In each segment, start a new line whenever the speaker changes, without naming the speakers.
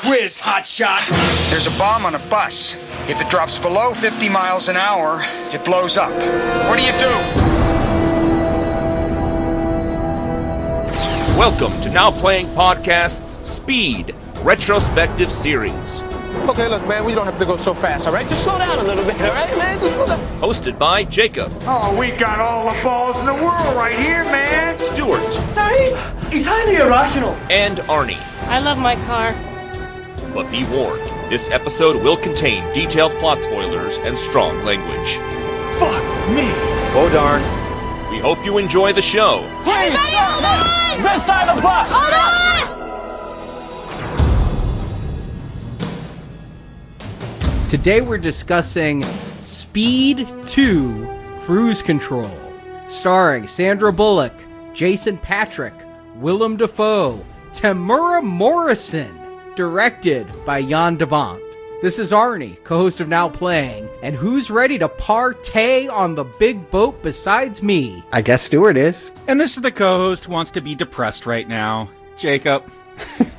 quiz, hotshot.
There's a bomb on a bus. If it drops below 50 miles an hour, it blows up. What do you do?
Welcome to Now Playing Podcast's Speed Retrospective Series.
Okay, look, man, we don't have to go so fast, all right? Just slow down a little bit, all right, man? Just slow down.
Hosted by Jakob.
Oh, we got all the balls in the world right here, man.
Stuart.
Sorry, he's highly irrational.
And Arnie.
I love my car.
But be warned, this episode will contain detailed plot spoilers and strong language.
Fuck me.
Oh, darn.
We hope you enjoy the show.
Please, sir, this side of the bus.
Hold on!
Today we're discussing Speed 2 Cruise Control, starring Sandra Bullock, Jason Patric, Willem Dafoe, Tamura Morrison, directed by Jan De Bont. This is Arnie, co-host of Now Playing, and who's ready to partay on the big boat besides me?
I guess Stuart is.
And this is the co-host who wants to be depressed right now, Jakob.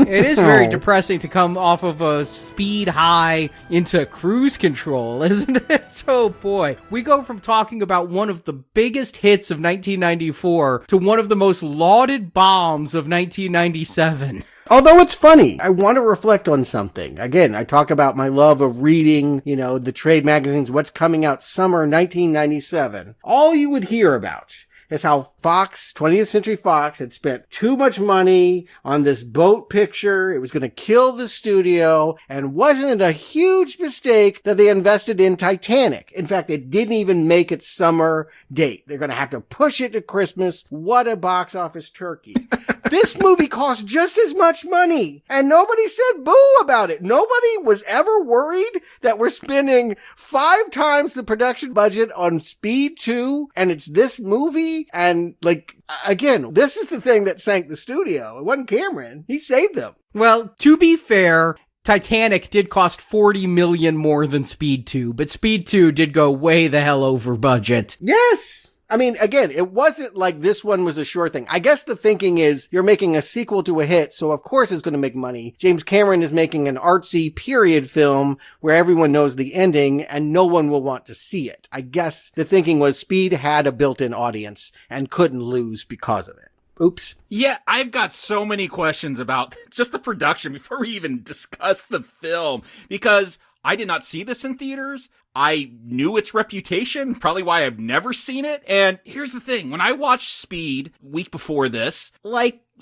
It is very depressing to come off of a speed high into cruise control, isn't it? Oh boy. We go from talking about one of the biggest hits of 1994 to one of the most lauded bombs of 1997.
Although it's funny, I want to reflect on something. Again, I talk about my love of reading, the trade magazines, what's coming out summer 1997. All you would hear about is how Fox, 20th Century Fox, had spent too much money on this boat picture. It was going to kill the studio. And wasn't it a huge mistake that they invested in Titanic? In fact, it didn't even make its summer date. They're going to have to push it to Christmas. What a box office turkey. This movie cost just as much money, and nobody said boo about it. Nobody was ever worried that we're spending 5 times the production budget on Speed 2, and it's this movie. And again, this is the thing that sank the studio. It wasn't Cameron. He saved them.
Well, to be fair, Titanic did cost $40 million more than Speed 2, but Speed 2 did go way the hell over budget.
Yes. I mean, again, it wasn't like this one was a sure thing. I guess the thinking is you're making a sequel to a hit, so of course it's going to make money. James Cameron is making an artsy period film where everyone knows the ending and no one will want to see it. I guess the thinking was Speed had a built-in audience and couldn't lose because of it. Oops.
Yeah, I've got so many questions about just the production before we even discuss the film, because I did not see this in theaters. I knew its reputation, probably why I've never seen it. And here's the thing. When I watched Speed week before this,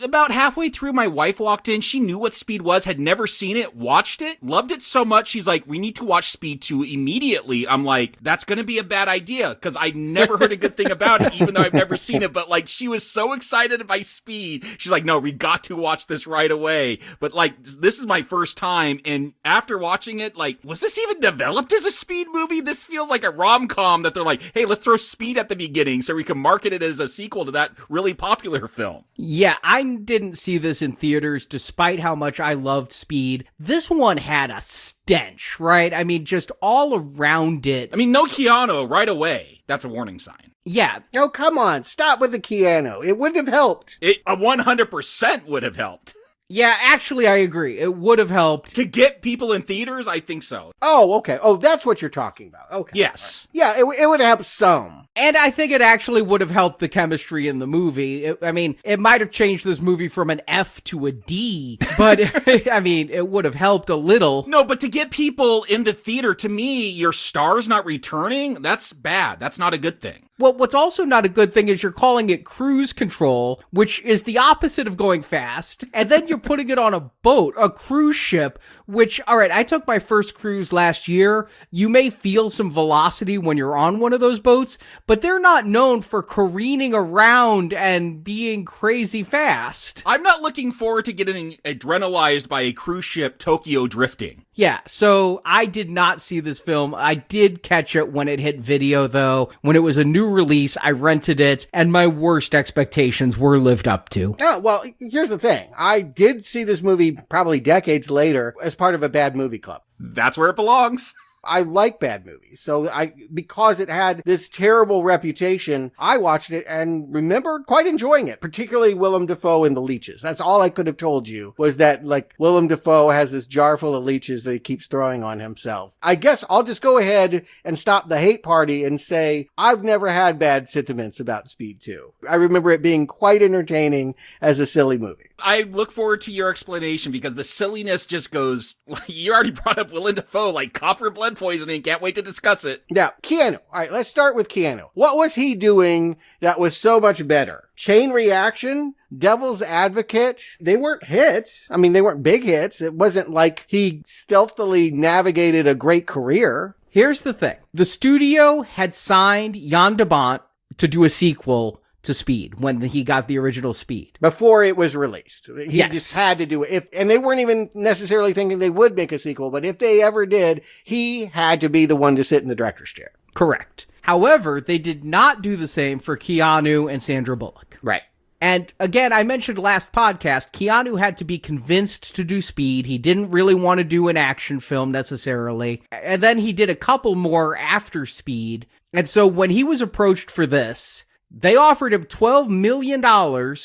about halfway through, my wife walked in. She knew what Speed was, had never seen it, watched it, loved it so much. She's like, we need to watch Speed 2 immediately. I'm like, that's going to be a bad idea because I never heard a good thing about it, even though I've never seen it. But she was so excited by Speed. She's like, no, we got to watch this right away. But this is my first time. And after watching it, was this even developed as a Speed movie? This feels like a rom-com that they're like, hey, let's throw Speed at the beginning so we can market it as a sequel to that really popular film.
Yeah, I didn't see this in theaters despite how much I loved Speed. This one had a stench, right? I mean, just all around it.
I mean, no Keanu right away. That's a warning sign.
Yeah.
Oh, come on. Stop with the Keanu. It wouldn't have helped.
It 100% would have helped.
Yeah, actually, I agree. It would have helped.
To get people in theaters, I think so.
Oh, okay. Oh, that's what you're talking about. Okay.
Yes.
Right. Yeah, it would have helped some.
And I think it actually would have helped the chemistry in the movie. It might have changed this movie from an F to a D, but, it would have helped a little.
No, but to get people in the theater, to me, your star's not returning, that's bad. That's not a good thing.
Well, what's also not a good thing is you're calling it cruise control, which is the opposite of going fast. And then you're putting it on a boat, a cruise ship, which, all right, I took my first cruise last year. You may feel some velocity when you're on one of those boats, but they're not known for careening around and being crazy fast.
I'm not looking forward to getting adrenalized by a cruise ship Tokyo drifting.
Yeah, so I did not see this film. I did catch it when it hit video, though. When it was a new release, I rented it, and my worst expectations were lived up to.
Oh, well, here's the thing. I did see this movie probably decades later as part of a bad movie club.
That's where it belongs.
I like bad movies. So because it had this terrible reputation, I watched it and remembered quite enjoying it, particularly Willem Dafoe and the leeches. That's all I could have told you, was that like Willem Dafoe has this jar full of leeches that he keeps throwing on himself. I guess I'll just go ahead and stop the hate party and say I've never had bad sentiments about Speed 2. I remember it being quite entertaining as a silly movie.
I look forward to your explanation because the silliness just goes, you already brought up Willem Dafoe, like copper blood poisoning. Can't wait to discuss it.
Now, Keanu. All right, let's start with Keanu. What was he doing that was so much better? Chain Reaction? Devil's Advocate? They weren't hits. I mean, they weren't big hits. It wasn't like he stealthily navigated a great career.
Here's the thing. The studio had signed Jan De Bont to do a sequel to Speed when he got the original Speed.
Before it was released. He
Yes.
just had to do it. And they weren't even necessarily thinking they would make a sequel, but if they ever did, he had to be the one to sit in the director's chair.
Correct. However, they did not do the same for Keanu and Sandra Bullock.
Right.
And again, I mentioned last podcast, Keanu had to be convinced to do Speed. He didn't really want to do an action film necessarily. And then he did a couple more after Speed. And so when he was approached for this, they offered him $12 million,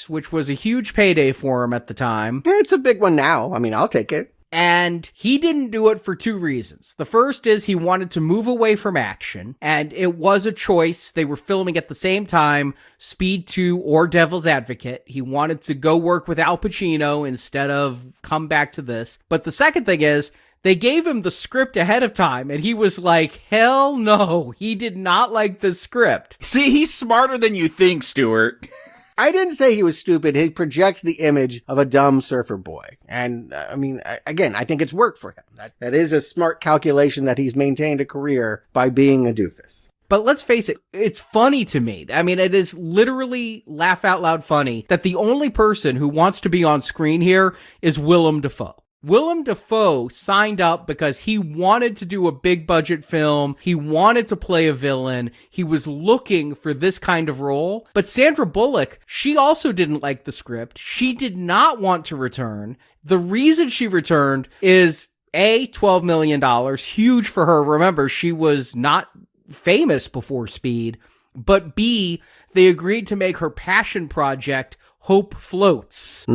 which was a huge payday for him at the time.
It's a big one now. I mean, I'll take it.
And he didn't do it for two reasons. The first is he wanted to move away from action, and it was a choice. They were filming at the same time, Speed 2 or Devil's Advocate. He wanted to go work with Al Pacino instead of come back to this. But the second thing is, they gave him the script ahead of time, and he was like, hell no, he did not like the script.
See, he's smarter than you think, Stuart.
I didn't say he was stupid. He projects the image of a dumb surfer boy. And I mean, again, I think it's worked for him. That is a smart calculation that he's maintained a career by being a doofus.
But let's face it, it's funny to me. I mean, it is literally laugh out loud funny that the only person who wants to be on screen here is Willem Dafoe. Willem Dafoe signed up because he wanted to do a big budget film. He wanted to play a villain. He was looking for this kind of role. But Sandra Bullock, she also didn't like the script. She did not want to return. The reason she returned is A, $12 million, huge for her. Remember, she was not famous before Speed. But B, they agreed to make her passion project Hope Floats.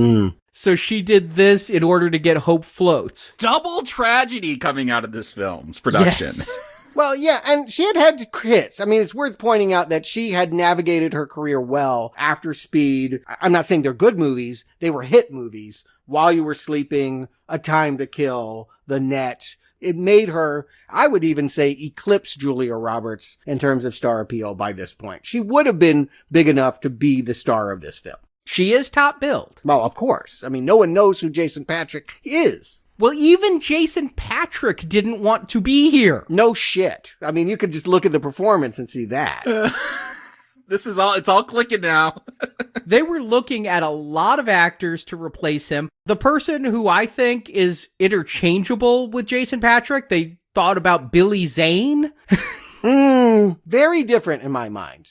So she did this in order to get Hope Floats.
Double tragedy coming out of this film's production.
Yes.
Well, yeah, and she had hits. I mean, it's worth pointing out that she had navigated her career well after Speed. I'm not saying they're good movies. They were hit movies. While You Were Sleeping, A Time to Kill, The Net. It made her, I would even say, eclipse Julia Roberts in terms of star appeal by this point. She would have been big enough to be the star of this film.
She is top billed.
Well, of course. I mean, no one knows who Jason Patric is.
Well, even Jason Patric didn't want to be here.
No shit. I mean, you could just look at the performance and see that.
It's all clicking now.
They were looking at a lot of actors to replace him. The person who I think is interchangeable with Jason Patric, they thought about Billy Zane.
Very different in my mind.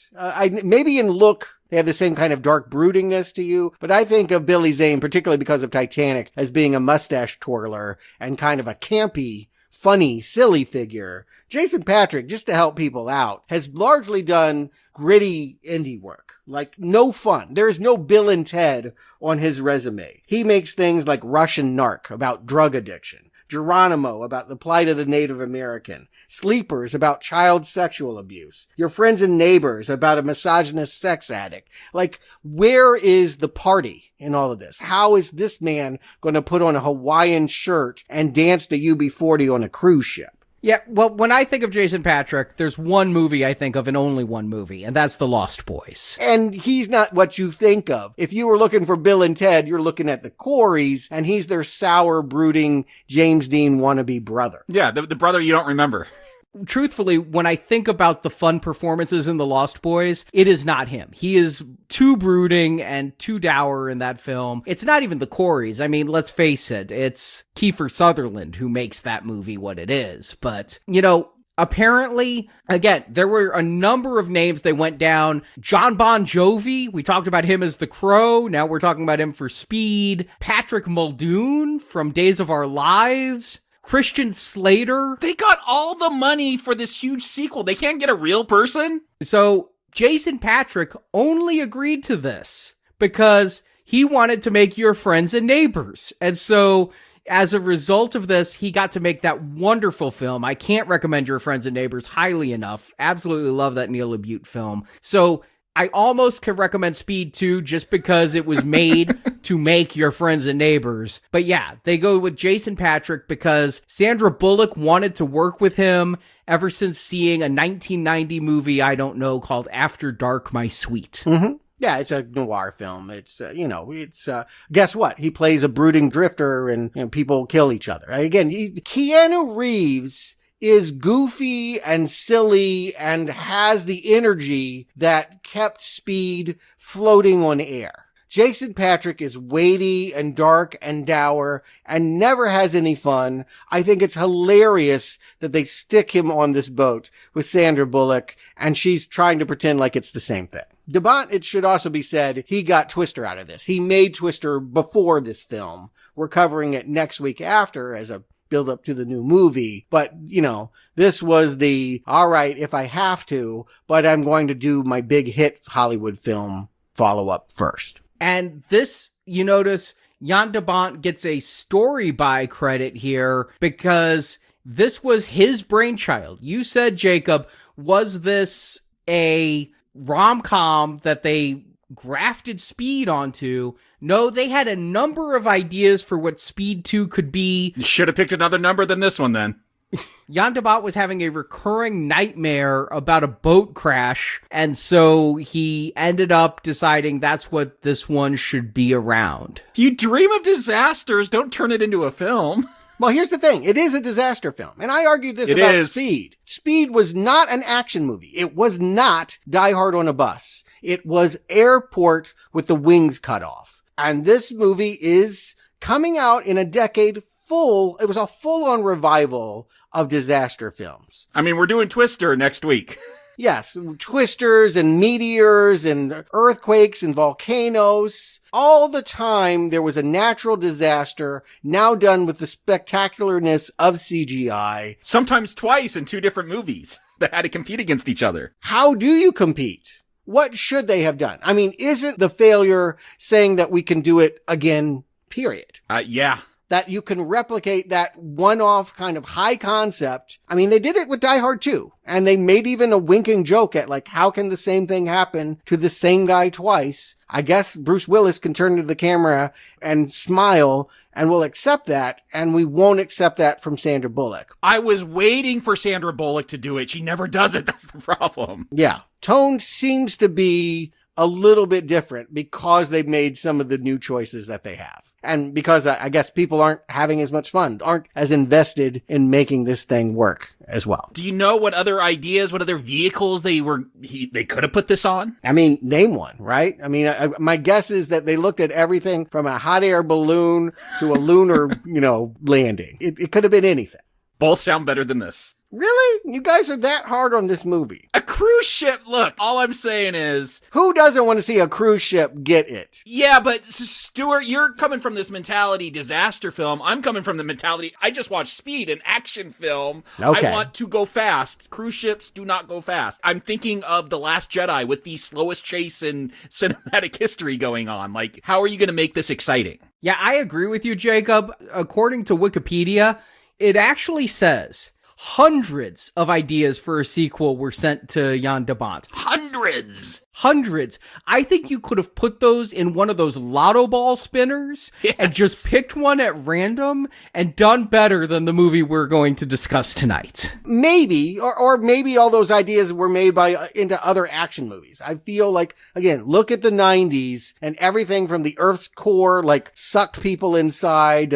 Maybe in look, they have the same kind of dark broodingness to you, but I think of Billy Zane, particularly because of Titanic, as being a mustache twirler and kind of a campy, funny, silly figure. Jason Patric, just to help people out, has largely done gritty indie work. Like, no fun. There's no Bill and Ted on his resume. He makes things like Russian Narc about drug addiction. Geronimo about the plight of the Native American. Sleepers about child sexual abuse. Your Friends and Neighbors about a misogynist sex addict. Like, where is the party in all of this? How is this man going to put on a Hawaiian shirt and dance to UB40 on a cruise ship?
Yeah, well, when I think of Jason Patric, there's one movie I think of and only one movie, and that's The Lost Boys.
And he's not what you think of. If you were looking for Bill and Ted, you're looking at the Coreys, and he's their sour, brooding James Dean wannabe brother.
Yeah, the brother you don't remember.
Truthfully, when I think about the fun performances in The Lost Boys, it is not him. He is too brooding and too dour in that film. It's not even the Coreys. I mean, let's face it, it's Kiefer Sutherland who makes that movie what it is. But, you know, apparently, again, there were a number of names they went down. John Bon Jovi, we talked about him as the Crow. Now we're talking about him for Speed. Patrick Muldoon from Days of Our Lives. Christian Slater.
They got all the money for this huge sequel. They can't get a real person?
So Jason Patric only agreed to this because he wanted to make Your Friends and Neighbors. And so as a result of this, he got to make that wonderful film. I can't recommend Your Friends and Neighbors highly enough. Absolutely love that Neil LaBute film. So I almost can recommend Speed 2 just because it was made to make Your Friends and Neighbors. But yeah, they go with Jason Patric because Sandra Bullock wanted to work with him ever since seeing a 1990 movie, I don't know, called After Dark, My Sweet.
Mm-hmm. Yeah, it's a noir film. It's, guess what? He plays a brooding drifter and people kill each other. Again, Keanu Reeves is goofy and silly and has the energy that kept Speed floating on air. Jason Patric is weighty and dark and dour and never has any fun. I think it's hilarious that they stick him on this boat with Sandra Bullock and she's trying to pretend like it's the same thing. De Bont, it should also be said, he got Twister out of this. He made Twister before this film. We're covering it next week after as a build up to the new movie. But, this was the, all right, if I have to, but I'm going to do my big hit Hollywood film follow up first.
And this, you notice, Jan De Bont gets a story by credit here because this was his brainchild. You said, Jacob, was this a rom-com that they grafted Speed onto? No, they had a number of ideas for what Speed 2 could be.
You should have picked another number than this one then.
Jan De Bont was having a recurring nightmare about a boat crash, and so he ended up deciding that's what this one should be around.
If you dream of disasters, don't turn it into a film.
Well, here's the thing. It is a disaster film. And I argued this about Speed. Speed was not an action movie. It was not Die Hard on a Bus. It was Airport with the wings cut off. And this movie is coming out in a decade it was a full-on revival of disaster films.
I mean, we're doing Twister next week.
Yes, twisters and meteors and earthquakes and volcanoes. All the time there was a natural disaster, now done with the spectacularness of CGI.
Sometimes twice in two different movies that had to compete against each other.
How do you compete? What should they have done? I mean, isn't the failure saying that we can do it again, period?
Yeah.
That you can replicate that one-off kind of high concept. I mean, they did it with Die Hard 2, and they made even a winking joke at, like, how can the same thing happen to the same guy twice? I guess Bruce Willis can turn to the camera and smile, and we'll accept that, and we won't accept that from Sandra Bullock.
I was waiting for Sandra Bullock to do it. She never does it. That's the problem.
Yeah. Tone seems to be a little bit different because they've made some of the new choices that they have. And because I guess people aren't having as much fun, aren't as invested in making this thing work as well.
Do you know what other ideas, what other vehicles they could have put this on?
I mean, name one, right? I mean, my guess is that they looked at everything from a hot air balloon to a lunar, landing. It could have been anything.
Both sound better than this.
Really? You guys are that hard on this movie?
A cruise ship, look, all I'm saying is...
Who doesn't want to see a cruise ship get it?
Yeah, but Stuart, you're coming from this mentality disaster film. I'm coming from the mentality, I just watched Speed, an action film.
Okay.
I want to go fast. Cruise ships do not go fast. I'm thinking of The Last Jedi with the slowest chase in cinematic history going on. Like, how are you going to make this exciting?
Yeah, I agree with you, Jacob. According to Wikipedia, it actually says... hundreds of ideas for a sequel were sent to Jan De Bont. Hundreds. I think you could have put those in one of those lotto ball spinners and just picked one at random and done better than the movie we're going to discuss tonight.
Maybe, or maybe all those ideas were made into other action movies. I feel like, again, look at the 90s and everything from the Earth's core, like, sucked people inside.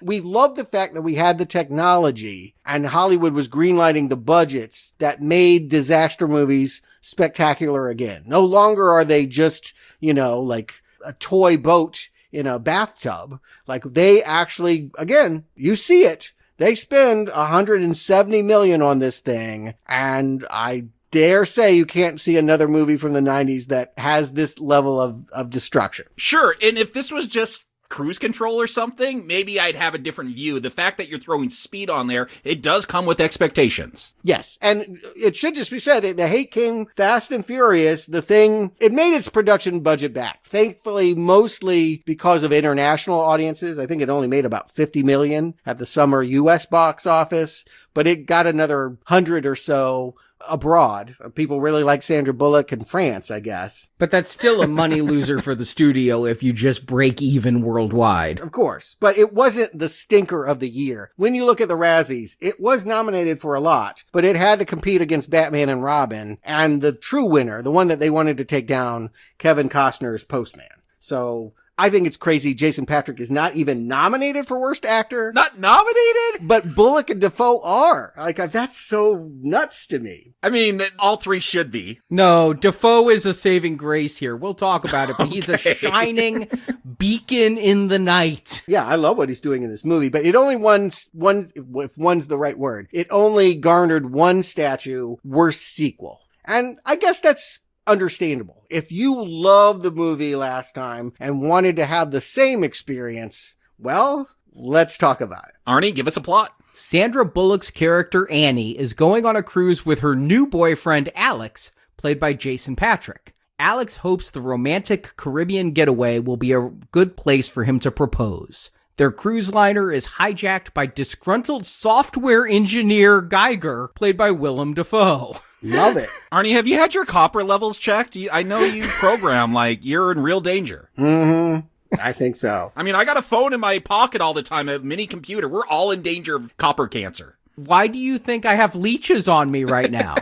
We love the fact that we had the technology and Hollywood was greenlighting the budgets that made disaster movies spectacular again. No longer are they just, like a toy boat in a bathtub. Like, they actually, again, you see it. They spend $170 million on this thing, and I dare say you can't see another movie from the 90s that has this level of destruction.
Sure, and if this was just cruise control or something, maybe I'd have a different view. The fact that you're throwing speed on there, it does come with expectations.
Yes, and it should just be said, the hate came fast and furious. The thing, it made its production budget back. Thankfully, mostly because of international audiences. I think it only made about $50 million at the summer U.S. box office, but it got another 100 or so abroad. People really like Sandra Bullock in France, I guess.
But that's still a money loser for the studio if you just break even worldwide.
Of course. But it wasn't the stinker of the year. When you look at the Razzies, it was nominated for a lot, but it had to compete against Batman and Robin, and the true winner, the one that they wanted to take down, Kevin Costner's Postman. So I think it's crazy Jason Patric is not even nominated for Worst Actor.
Not nominated?
But Bullock and Dafoe are. Like, that's so nuts to me.
I mean, all three should be.
No, Dafoe is a saving grace here. We'll talk about it, but he's a shining beacon in the night.
Yeah, I love what he's doing in this movie, but it only if one's the right word, it only garnered one statue, Worst Sequel. And I guess that's understandable. If you loved the movie last time and wanted to have the same experience, well, let's talk about it.
Arnie, give us a plot.
Sandra Bullock's character Annie is going on a cruise with her new boyfriend Alex, played by Jason Patric. Alex hopes the romantic Caribbean getaway will be a good place for him to propose. Their cruise liner is hijacked by disgruntled software engineer Geiger, played by Willem Dafoe.
Love it.
Arnie, have you had your copper levels checked? I know you program like you're in real danger.
Mm-hmm. I think so.
I mean, I got a phone in my pocket all the time, a mini computer. We're all in danger of copper cancer.
Why do you think I have leeches on me right now?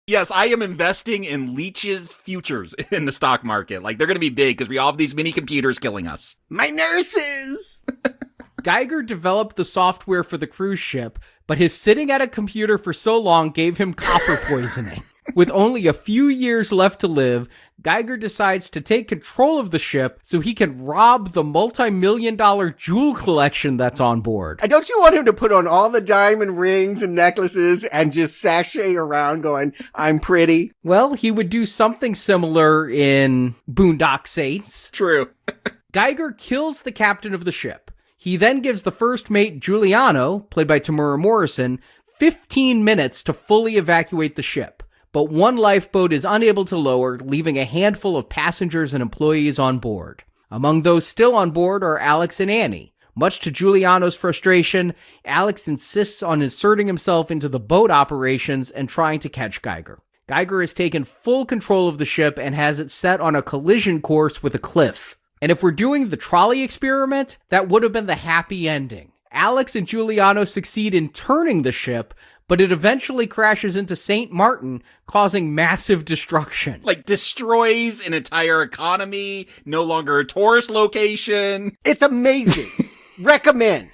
Yes, I am investing in leeches futures in the stock market. Like, they're going to be big because we all have these mini computers killing us.
My nurses!
Geiger developed the software for the cruise ship, but his sitting at a computer for so long gave him copper poisoning. With only a few years left to live, Geiger decides to take control of the ship so he can rob the multi-million-dollar jewel collection that's on board.
And don't you want him to put on all the diamond rings and necklaces and just sashay around going, I'm pretty?
Well, he would do something similar in Boondock Saints.
True.
Geiger kills the captain of the ship. He then gives the first mate, Giuliano, played by Tamura Morrison, 15 minutes to fully evacuate the ship. But one lifeboat is unable to lower, leaving a handful of passengers and employees on board. Among those still on board are Alex and Annie. Much to Giuliano's frustration, Alex insists on inserting himself into the boat operations and trying to catch Geiger. Geiger has taken full control of the ship and has it set on a collision course with a cliff. And if we're doing the trolley experiment, that would have been the happy ending. Alex and Giuliano succeed in turning the ship, but it eventually crashes into St. Martin, causing massive destruction.
Like, destroys an entire economy, no longer a tourist location.
It's amazing. Recommend.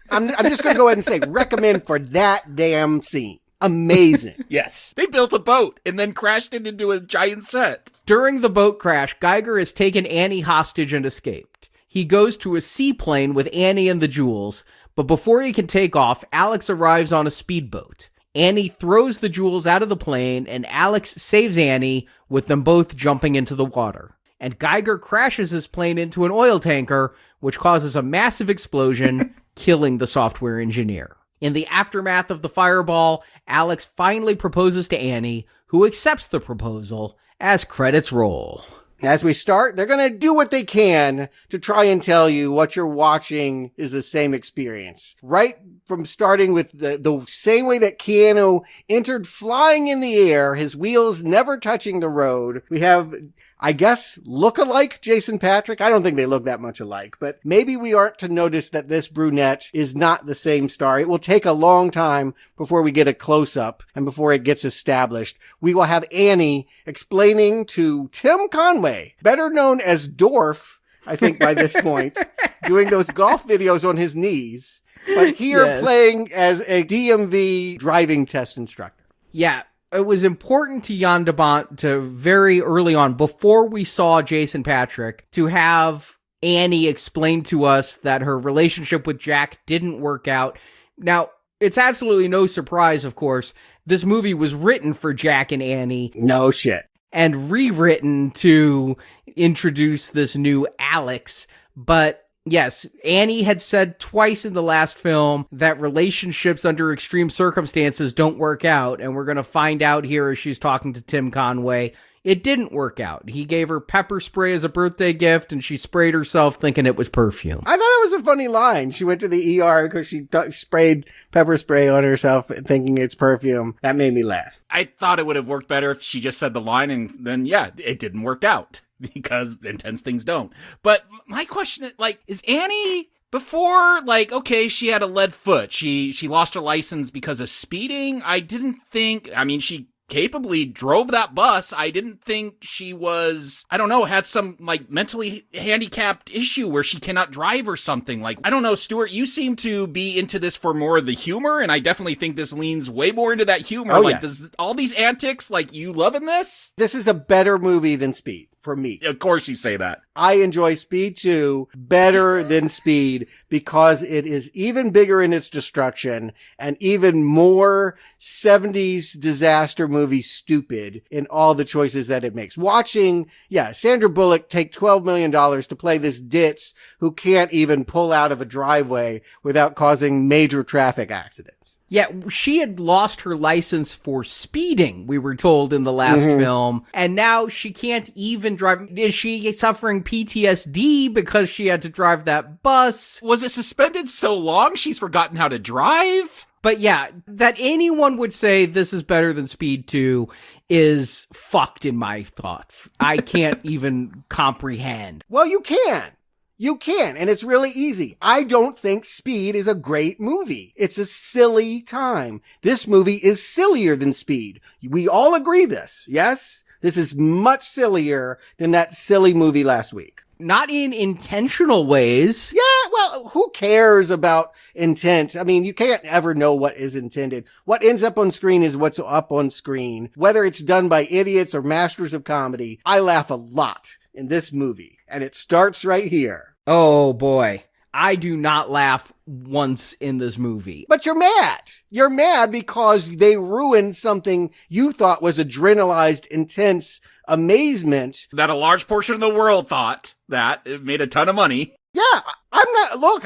I'm just going to go ahead and say recommend for that damn scene. Amazing.
Yes. They built a boat and then crashed it into a giant set.
During the boat crash, Geiger has taken Annie hostage and escaped. He goes to a seaplane with Annie and the jewels, but before he can take off, Alex arrives on a speedboat. Annie throws the jewels out of the plane, and Alex saves Annie, with them both jumping into the water. And Geiger crashes his plane into an oil tanker, which causes a massive explosion, killing the software engineer. In the aftermath of the fireball, Alex finally proposes to Annie, who accepts the proposal as credits roll.
As we start, they're going to do what they can to try and tell you what you're watching is the same experience. Right from starting with the same way that Keanu entered flying in the air, his wheels never touching the road. We have, I guess, look-alike Jason Patric. I don't think they look that much alike, but maybe we aren't to notice that this brunette is not the same star. It will take a long time before we get a close-up and before it gets established. We will have Annie explaining to Tim Conway, better known as Dorf, I think by this point, doing those golf videos on his knees, but here playing as a DMV driving test instructor.
Yeah. It was important to Jan De Bont to very early on, before we saw Jason Patric, to have Annie explain to us that her relationship with Jack didn't work out. Now, it's absolutely no surprise, of course, this movie was written for Jack and Annie.
No shit.
And rewritten to introduce this new Alex. But yes, Annie had said twice in the last film that relationships under extreme circumstances don't work out, and we're going to find out here as she's talking to Tim Conway. It didn't work out. He gave her pepper spray as a birthday gift, and she sprayed herself thinking it was perfume.
I thought it was a funny line. She went to the ER because she sprayed pepper spray on herself thinking it's perfume. That made me laugh.
I thought it would have worked better if she just said the line and then, yeah, it didn't work out because intense things don't. But my question is, like, is Annie... Before, like, okay, she had a lead foot. She lost her license because of speeding. I didn't think... I mean, she capably drove that bus. I didn't think she was, I don't know, had some like mentally handicapped issue where she cannot drive or something. Like, I don't know, Stuart, you seem to be into this for more of the humor, and I definitely think this leans way more into that humor.
Oh,
like,
yes.
Does all these antics, like, you loving this?
This is a better movie than Speed for me.
Of course you say that.
I enjoy Speed 2 better than Speed because it is even bigger in its destruction and even more 70s disaster movie stupid in all the choices that it makes. Watching, Sandra Bullock take $12 million to play this ditz who can't even pull out of a driveway without causing major traffic accidents.
Yeah, she had lost her license for speeding, we were told in the last film, and now she can't even drive. Is she suffering PTSD because she had to drive that bus?
Was it suspended so long she's forgotten how to drive?
But yeah, that anyone would say this is better than Speed 2 is fucked in my thoughts. I can't even comprehend.
Well, you can. You can, and it's really easy. I don't think Speed is a great movie. It's a silly time. This movie is sillier than Speed. We all agree this, yes? This is much sillier than that silly movie last week.
Not in intentional ways.
Yeah, well, who cares about intent? I mean, you can't ever know what is intended. What ends up on screen is what's up on screen. Whether it's done by idiots or masters of comedy, I laugh a lot in this movie. And it starts right here.
Oh boy, I do not laugh once in this movie.
But you're mad. You're mad because they ruined something you thought was adrenalized, intense amazement.
That a large portion of the world thought that it made a ton of money.
Yeah,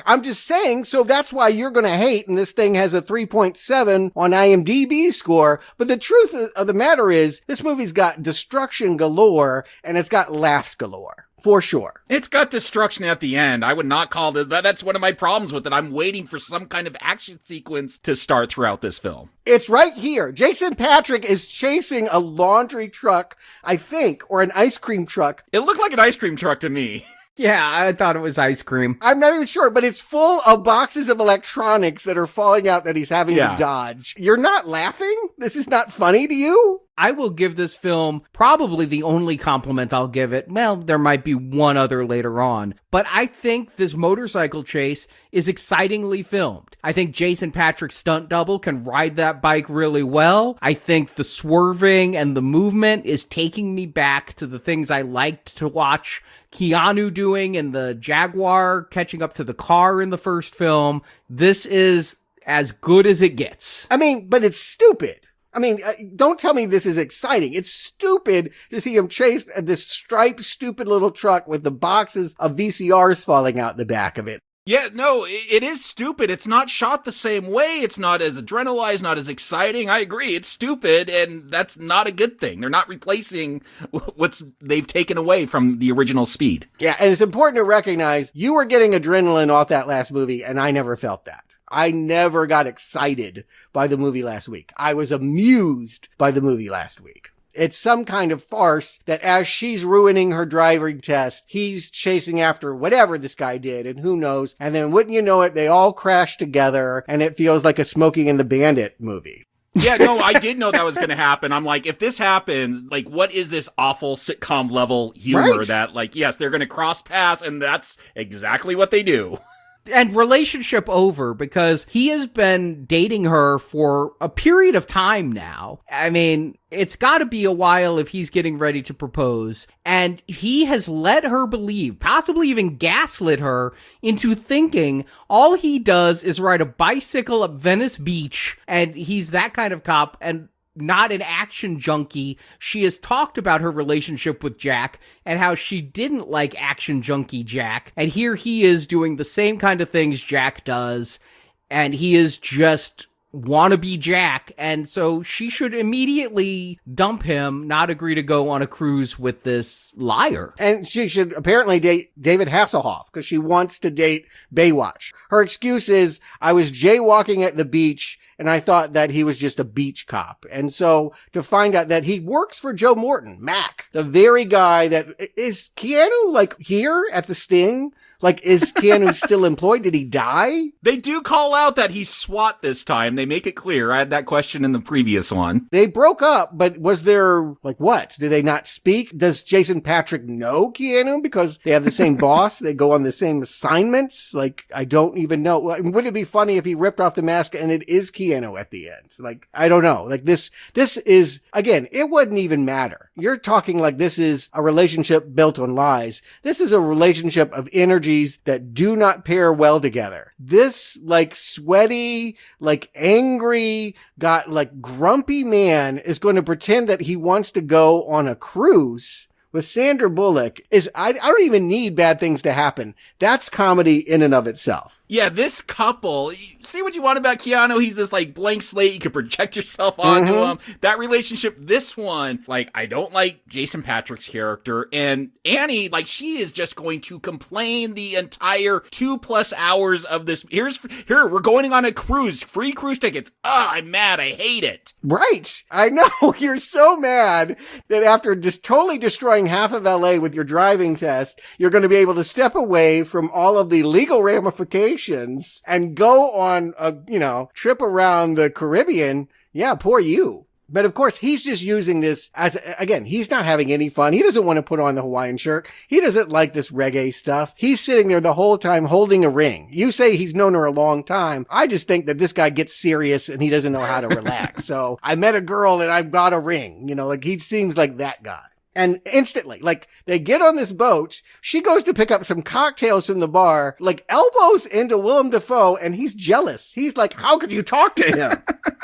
I'm just saying, so that's why you're going to hate, and this thing has a 3.7 on IMDb score, but the truth of the matter is, this movie's got destruction galore, and it's got laughs galore. For sure.
It's got destruction at the end. I would not call this, that's one of my problems with it. I'm waiting for some kind of action sequence to start throughout this film.
It's right here. Jason Patric is chasing a laundry truck, I think, or an ice cream truck.
It looked like an ice cream truck to me.
Yeah, I thought it was ice cream.
I'm not even sure, but it's full of boxes of electronics that are falling out that he's having to dodge. You're not laughing? This is not funny to you?
I will give this film probably the only compliment I'll give it. Well, there might be one other later on, but I think this motorcycle chase is excitingly filmed. I think Jason Patric's stunt double can ride that bike really well. I think the swerving and the movement is taking me back to the things I liked to watch Keanu doing in the Jaguar, catching up to the car in the first film. This is as good as it gets.
I mean, but it's stupid. I mean, don't tell me this is exciting. It's stupid to see him chase this striped, stupid little truck with the boxes of VCRs falling out the back of it.
Yeah, no, it is stupid. It's not shot the same way. It's not as adrenalized, not as exciting. I agree. It's stupid, and that's not a good thing. They're not replacing what they've taken away from the original Speed.
Yeah, and it's important to recognize you were getting adrenaline off that last movie, and I never felt that. I never got excited by the movie last week. I was amused by the movie last week. It's some kind of farce that as she's ruining her driving test, he's chasing after whatever this guy did, and who knows. And then wouldn't you know it, they all crash together, and it feels like a Smokey and the Bandit movie.
Yeah, no, I did know that was going to happen. I'm like, if this happens, like, what is this awful sitcom level humor that, like, yes, they're going to cross paths, and that's exactly what they do.
And relationship over, because he has been dating her for a period of time now. I mean, it's got to be a while if he's getting ready to propose. And he has let her believe, possibly even gaslit her, into thinking all he does is ride a bicycle at Venice Beach, and he's that kind of cop. And not an action junkie. She has talked about her relationship with Jack and how she didn't like action junkie Jack. And here he is doing the same kind of things Jack does. And he is just wannabe Jack. And so she should immediately dump him, not agree to go on a cruise with this liar.
And she should apparently date David Hasselhoff because she wants to date Baywatch. Her excuse is, I was jaywalking at the beach and I thought that he was just a beach cop. And so to find out that he works for Joe Morton, Mac, the very guy that is Keanu like here at the Sting? Like, is Keanu still employed? Did he die?
They do call out that he's SWAT this time. They make it clear. I had that question in the previous one.
They broke up, but was there, like, what? Did they not speak? Does Jason Patric know Keanu because they have the same boss? They go on the same assignments? Like, I don't even know. Wouldn't it be funny if he ripped off the mask and it is Keanu at the end? Like, I don't know. Like, this is, again, it wouldn't even matter. You're talking like this is a relationship built on lies. This is a relationship of energies that do not pair well together. This, like, sweaty, like, angry, got, like, grumpy man is going to pretend that he wants to go on a cruise with Sandra Bullock. I don't even need bad things to happen. That's comedy in and of itself.
Yeah, this couple, see what you want about Keanu? He's this, like, blank slate. You can project yourself onto him. That relationship, this one, like, I don't like Jason Patric's character. And Annie, like, she is just going to complain the entire 2+ hours of this. Here, we're going on a cruise. Free cruise tickets. I'm mad. I hate it.
Right. I know. You're so mad that after just totally destroying half of LA with your driving test, you're going to be able to step away from all of the legal ramifications and go on a, trip around the Caribbean. Yeah, poor you. But of course, he's just using this as, again, he's not having any fun. He doesn't want to put on the Hawaiian shirt. He doesn't like this reggae stuff. He's sitting there the whole time holding a ring. You say he's known her a long time. I just think that this guy gets serious and he doesn't know how to relax. So I met a girl and I've got a ring. Like he seems like that guy. And instantly, like, they get on this boat, she goes to pick up some cocktails from the bar, like, elbows into Willem Dafoe, and he's jealous. He's like, how could you talk to him?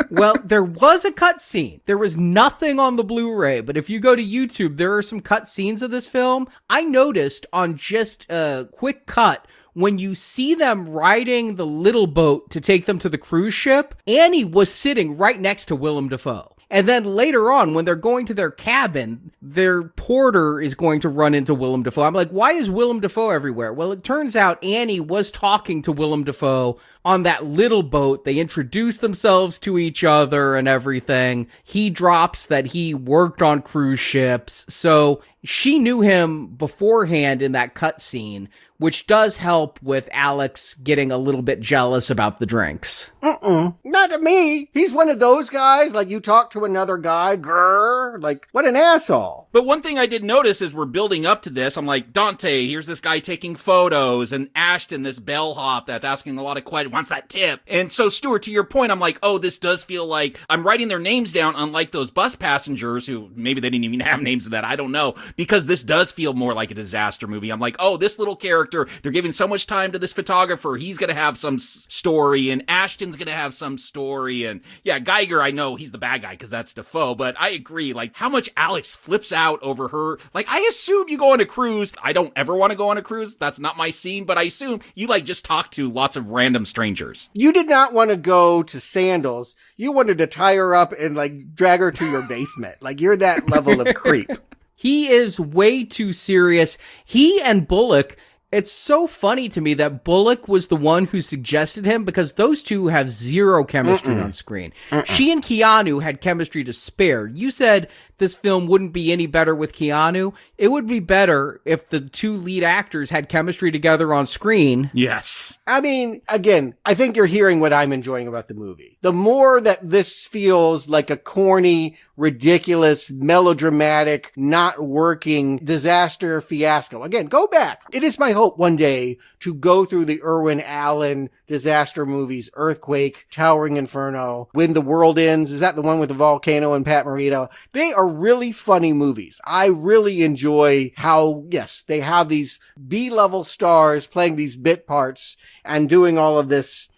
Well, there was a cut scene. There was nothing on the Blu-ray, but if you go to YouTube, there are some cut scenes of this film. I noticed on just a quick cut, when you see them riding the little boat to take them to the cruise ship, Annie was sitting right next to Willem Dafoe. And then later on, when they're going to their cabin, their porter is going to run into Willem Dafoe. I'm like, why is Willem Dafoe everywhere? Well, it turns out Annie was talking to Willem Dafoe on that little boat. They introduce themselves to each other and everything. He drops that he worked on cruise ships. So she knew him beforehand in that cutscene, which does help with Alex getting a little bit jealous about the drinks.
Not to me. He's one of those guys, like you talk to another guy, grrr, like, what an asshole.
But one thing I did notice is we're building up to this. I'm like, Dante, here's this guy taking photos, and Ashton, this bellhop that's asking a lot of questions, wants that tip. And so, Stuart, to your point, I'm like, oh, this does feel like I'm writing their names down, unlike those bus passengers who maybe they didn't even have names of that. I don't know, because this does feel more like a disaster movie. I'm like, oh, this little character, they're giving so much time to this photographer. He's going to have some story, and Ashton's going to have some story. And yeah, Geiger, I know he's the bad guy because that's Defoe, but I agree, like, how much Alex flips out over her. Like, I assume you go on a cruise. I don't ever want to go on a cruise. That's not my scene, but I assume you, like, just talk to lots of random strangers.
You did not want to go to Sandals. You wanted to tie her up and, like, drag her to your basement. Like, you're that level of creep.
He is way too serious. He and Bullock, it's so funny to me that Bullock was the one who suggested him because those two have zero chemistry on screen. She and Keanu had chemistry to spare. You said this film wouldn't be any better with Keanu. It would be better if the two lead actors had chemistry together on screen.
Yes.
I mean, again, I think you're hearing what I'm enjoying about the movie. The more that this feels like a corny, ridiculous, melodramatic, not working disaster fiasco. Again, go back. It is my hope one day to go through the Irwin Allen disaster movies, Earthquake, Towering Inferno, When the World Ends. Is that the one with the volcano and Pat Morita? They are really funny movies. I really enjoy how, yes, they have these B-level stars playing these bit parts and doing all of this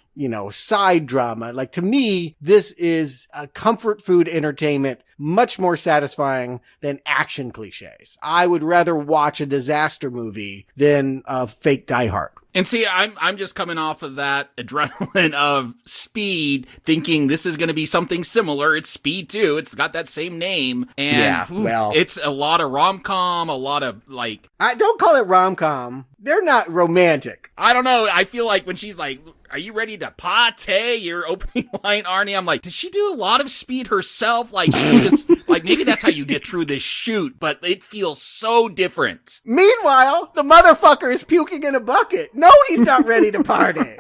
side drama. Like, to me, this is a comfort food entertainment, much more satisfying than action cliches. I would rather watch a disaster movie than a fake Die Hard.
And see, I'm just coming off of that adrenaline of Speed, thinking this is going to be something similar. It's Speed 2. It's got that same name. And it's a lot of rom-com, a lot of like...
I don't call it rom-com. They're not romantic.
I don't know. I feel like when she's like, are you ready to pate your opening line, Arnie? I'm like, did she do a lot of Speed herself? Like, she just, like, maybe that's how you get through this shoot, but it feels so different.
Meanwhile, the motherfucker is puking in a bucket. No, he's not ready to party.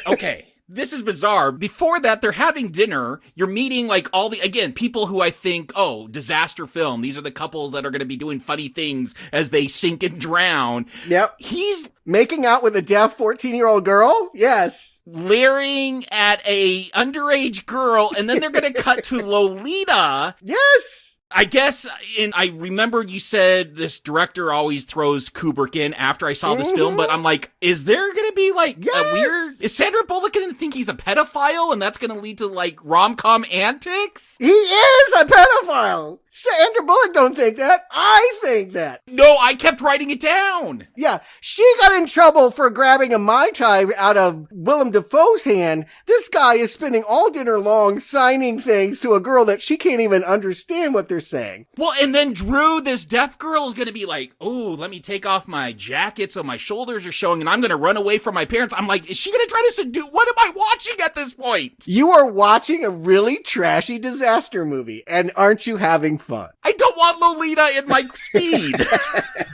Okay. This is bizarre. Before that, they're having dinner. You're meeting like all the, again, people who I think, disaster film. These are the couples that are going to be doing funny things as they sink and drown.
Yep.
He's
making out with a deaf 14-year-old girl? Yes.
Leering at a underage girl, and then they're going to cut to Lolita.
Yes.
I guess, I remembered you said this director always throws Kubrick in after I saw this film, but I'm like, is there going to be like a weird... Is Sandra Bullock going to think he's a pedophile and that's going to lead to like rom-com antics?
He is a pedophile! Sandra Bullock don't think that. I think that.
No, I kept writing it down.
Yeah, she got in trouble for grabbing a Mai Tai out of Willem Dafoe's hand. This guy is spending all dinner long signing things to a girl that she can't even understand what they're saying.
Well, and then Drew, this deaf girl, is going to be like, oh, let me take off my jacket so my shoulders are showing and I'm going to run away from my parents. I'm like, is she going to try to seduce? What am I watching at this point?
You are watching a really trashy disaster movie, and aren't you having fun?
I don't want Lolita in my Speed.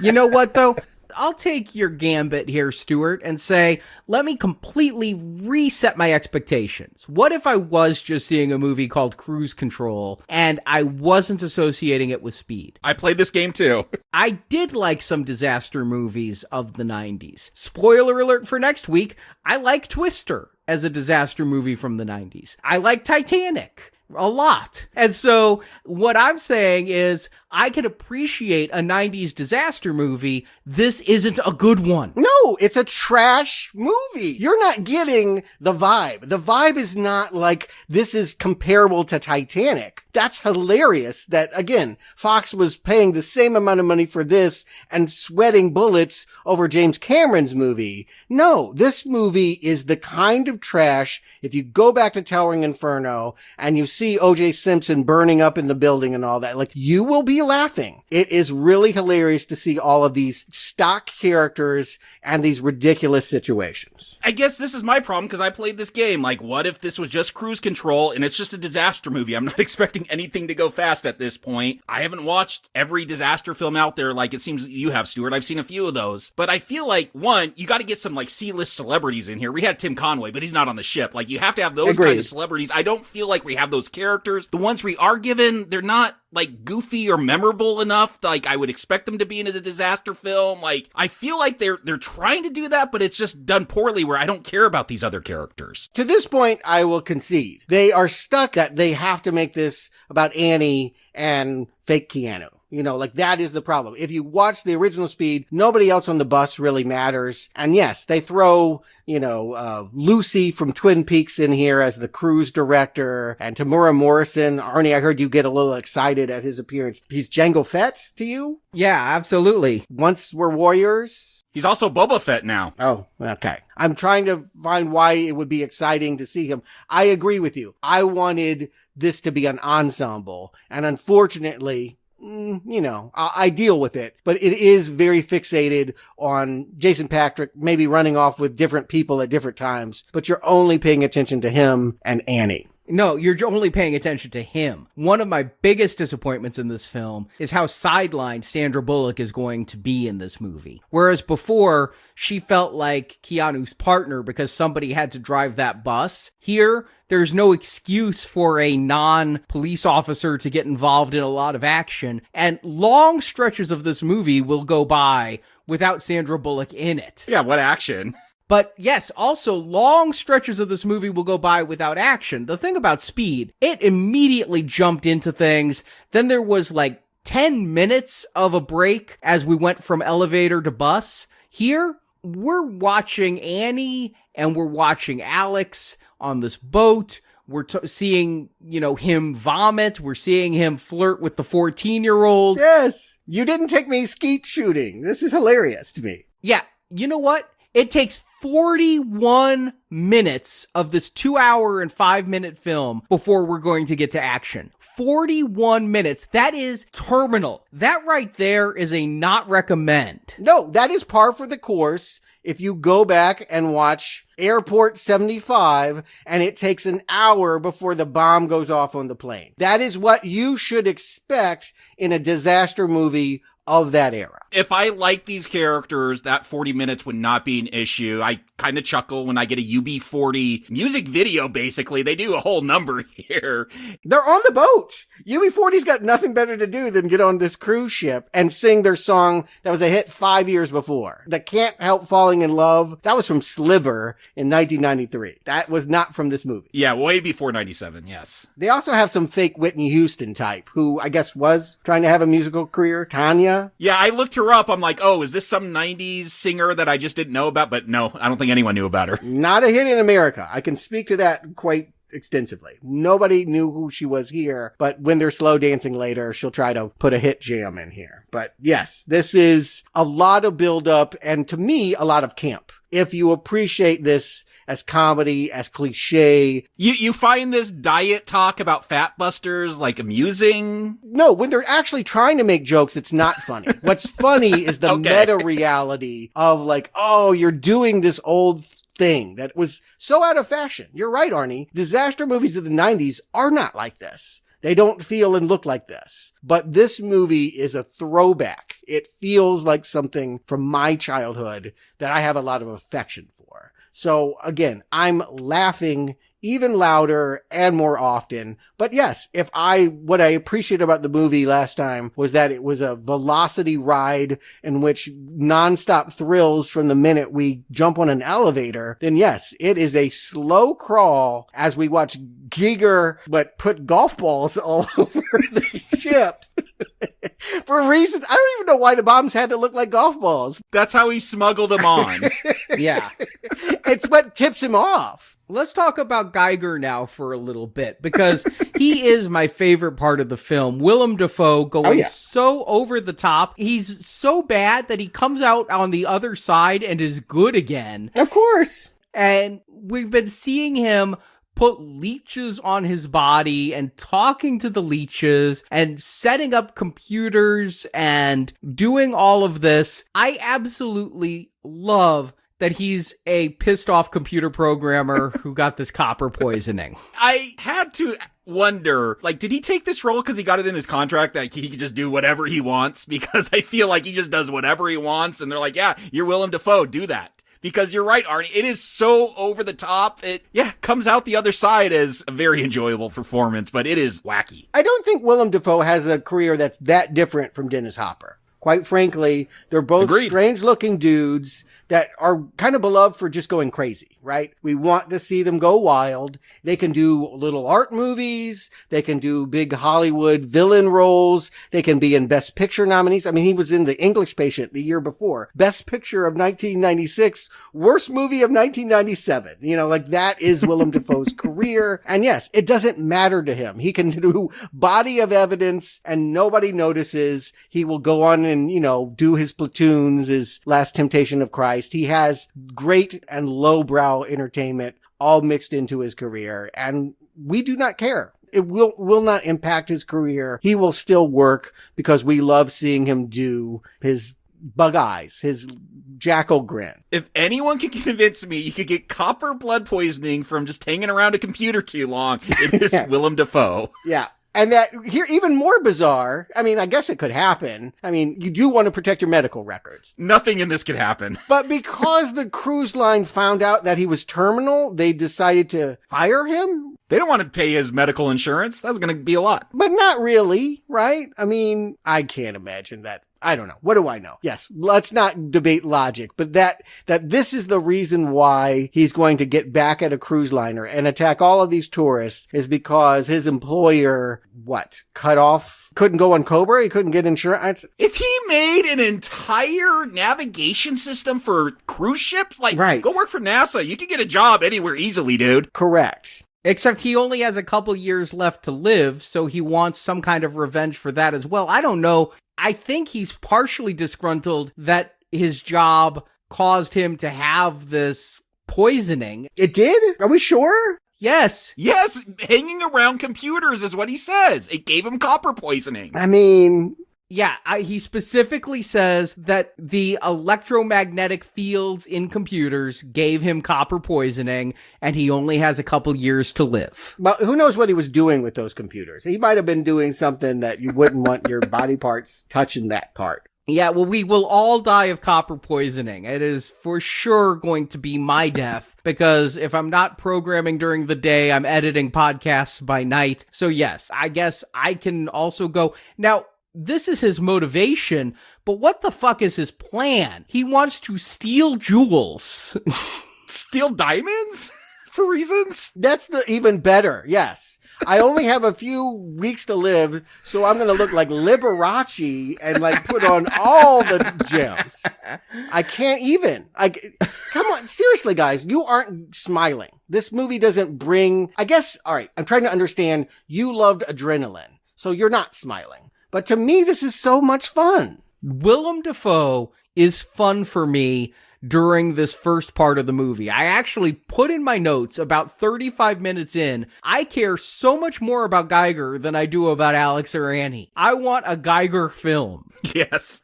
You know what, though? I'll take your gambit here, Stuart, and say, let me completely reset my expectations. What if I was just seeing a movie called Cruise Control, and I wasn't associating it with Speed?
I played this game, too.
I did like some disaster movies of the 90s. Spoiler alert for next week, I like Twister as a disaster movie from the 90s. I like Titanic a lot. And so what I'm saying is I can appreciate a 90s disaster movie. This isn't a good one.
No, it's a trash movie. You're not getting the vibe. The vibe is not like this is comparable to Titanic. That's hilarious that, again, Fox was paying the same amount of money for this and sweating bullets over James Cameron's movie. No, this movie is the kind of trash. If you go back to Towering Inferno and you see O.J. Simpson burning up in the building and all that, like, you will be laughing. It is really hilarious to see all of these stock characters and these ridiculous situations.
I guess this is my problem because I played this game. Like, what if this was just Cruise Control and it's just a disaster movie? I'm not expecting anything to go fast at this point. I haven't watched every disaster film out there like it seems you have, Stuart. I've seen a few of those. But I feel like, one, you got to get some like C-list celebrities in here. We had Tim Conway, but he's not on the ship. Like, you have to have those kind of celebrities. I don't feel like we have those characters. The ones we are given, they're not like goofy or memorable enough like I would expect them to be in as a disaster film. Like, I feel like they're trying to do that, but it's just done poorly where I don't care about these other characters.
To this point, I will concede. They are stuck that they have to make this about Annie and fake Keanu. You know, like, that is the problem. If you watch the original Speed, nobody else on the bus really matters. And yes, they throw, Lucy from Twin Peaks in here as the cruise director, and Tamura Morrison. Arnie, I heard you get a little excited at his appearance. He's Jango Fett to you?
Yeah, absolutely.
Once were warriors.
He's also Boba Fett now.
Oh, okay. I'm trying to find why it would be exciting to see him. I agree with you. I wanted this to be an ensemble, and unfortunately, I deal with it, but it is very fixated on Jason Patric maybe running off with different people at different times, but you're only paying attention to him and Annie.
No, you're only paying attention to him. One of my biggest disappointments in this film is how sidelined Sandra Bullock is going to be in this movie. Whereas before, she felt like Keanu's partner because somebody had to drive that bus. Here, there's no excuse for a non-police officer to get involved in a lot of action, and long stretches of this movie will go by without Sandra Bullock in it.
Yeah, what action?
But yes, also long stretches of this movie will go by without action. The thing about Speed, it immediately jumped into things. Then there was like 10 minutes of a break as we went from elevator to bus. Here, we're watching Annie and we're watching Alex on this boat. We're seeing, him vomit. We're seeing him flirt with the 14-year-old.
Yes. You didn't take me skeet shooting. This is hilarious to me.
Yeah. You know what? It takes 41 minutes of this 2-hour and 5-minute film before we're going to get to action. 41 minutes. That is terminal. That right there is a not recommend.
No, that is par for the course. If you go back and watch Airport 75 and it takes an hour before the bomb goes off on the plane. That is what you should expect in a disaster movie of that era.
If I like these characters, that 40 minutes would not be an issue. I kind of chuckle when I get a UB40 music video, basically. They do a whole number here.
They're on the boat. UB40's got nothing better to do than get on this cruise ship and sing their song that was a hit 5 years before. The Can't Help Falling in Love, that was from Sliver in 1993. That was not from this movie.
Yeah, way before 97, yes.
They also have some fake Whitney Houston type, who I guess was trying to have a musical career, Tanya.
Yeah, I looked her up. I'm like, oh, is this some 90s singer that I just didn't know about? But no, I don't think anyone knew about her.
Not a hit in America. I can speak to that quite extensively. Nobody knew who she was here, but when they're slow dancing later, she'll try to put a hit jam in here. But yes, this is a lot of build up and to me, a lot of camp. If you appreciate this as comedy, as cliche.
You find this diet talk about fat busters like amusing?
No, when they're actually trying to make jokes, it's not funny. What's funny is the meta reality of like, oh, you're doing this old thing that was so out of fashion. You're right, Arnie. Disaster movies of the 90s are not like this. They don't feel and look like this. But this movie is a throwback. It feels like something from my childhood that I have a lot of affection for. So again, I'm laughing even louder and more often. But yes, what I appreciate about the movie last time was that it was a velocity ride in which nonstop thrills from the minute we jump on an elevator, then yes, it is a slow crawl as we watch Giger, but put golf balls all over the ship. For reasons, I don't even know why the bombs had to look like golf balls.
That's how he smuggled them on.
Yeah.
It's what tips him off.
Let's talk about Geiger now for a little bit, because he is my favorite part of the film. Willem Dafoe going so over the top. He's so bad that he comes out on the other side and is good again.
Of course.
And we've been seeing him put leeches on his body and talking to the leeches and setting up computers and doing all of this. I absolutely love that he's a pissed off computer programmer who got this copper poisoning.
I had to wonder, like, did he take this role because he got it in his contract that he could just do whatever he wants? Because I feel like he just does whatever he wants. And they're like, yeah, you're Willem Dafoe, do that. Because you're right, Arnie, it is so over the top. It comes out the other side as a very enjoyable performance, but it is wacky.
I don't think Willem Dafoe has a career that's that different from Dennis Hopper. Quite frankly, they're both strange-looking dudes that are kind of beloved for just going crazy, right? We want to see them go wild. They can do little art movies. They can do big Hollywood villain roles. They can be in Best Picture nominees. I mean, he was in The English Patient the year before. Best Picture of 1996. Worst movie of 1997. You know, like that is Willem Dafoe's career. And yes, it doesn't matter to him. He can do body of evidence and nobody notices. He will go on and, you know, do his Platoons, his Last Temptation of Christ. He has great and lowbrow entertainment all mixed into his career, and we do not care. It will not impact his career. He will still work because we love seeing him do his bug eyes, his jackal grin.
If anyone can convince me you could get copper blood poisoning from just hanging around a computer too long, it is Willem Dafoe.
Yeah. And that here, even more bizarre, I mean, I guess it could happen. I mean, you do want to protect your medical records.
Nothing in this could happen.
But because the cruise line found out that he was terminal, they decided to fire him.
They don't want to pay his medical insurance. That's going to be a lot.
But not really, right? I mean, I can't imagine that I don't know. What do I know? Yes, let's not debate logic, but that this is the reason why he's going to get back at a cruise liner and attack all of these tourists is because his employer, couldn't go on Cobra? He couldn't get insurance?
If he made an entire navigation system for cruise ships,
right.
Go work for NASA. You can get a job anywhere easily, dude.
Correct.
Except he only has a couple years left to live, so he wants some kind of revenge for that as well. I don't know. I think he's partially disgruntled that his job caused him to have this poisoning.
It did? Are we sure?
Yes.
Yes, hanging around computers is what he says. It gave him copper poisoning.
I mean...
Yeah, he specifically says that the electromagnetic fields in computers gave him copper poisoning, and he only has a couple years to live.
Well, who knows what he was doing with those computers? He might have been doing something that you wouldn't want your body parts touching that part.
Yeah, well, we will all die of copper poisoning. It is for sure going to be my death, because if I'm not programming during the day, I'm editing podcasts by night. So yes, I guess I can also go. Now, this is his motivation, but what the fuck is his plan? He wants to steal jewels.
Steal diamonds? For reasons?
That's even better, yes. I only have a few weeks to live, so I'm going to look like Liberace and put on all the gems. I can't even. Come on, seriously, guys, you aren't smiling. This movie doesn't bring, all right, I'm trying to understand. You loved adrenaline, so you're not smiling. But to me, this is so much fun.
Willem Dafoe is fun for me during this first part of the movie. I actually put in my notes about 35 minutes in, I care so much more about Geiger than I do about Alex or Annie. I want a Geiger film.
Yes.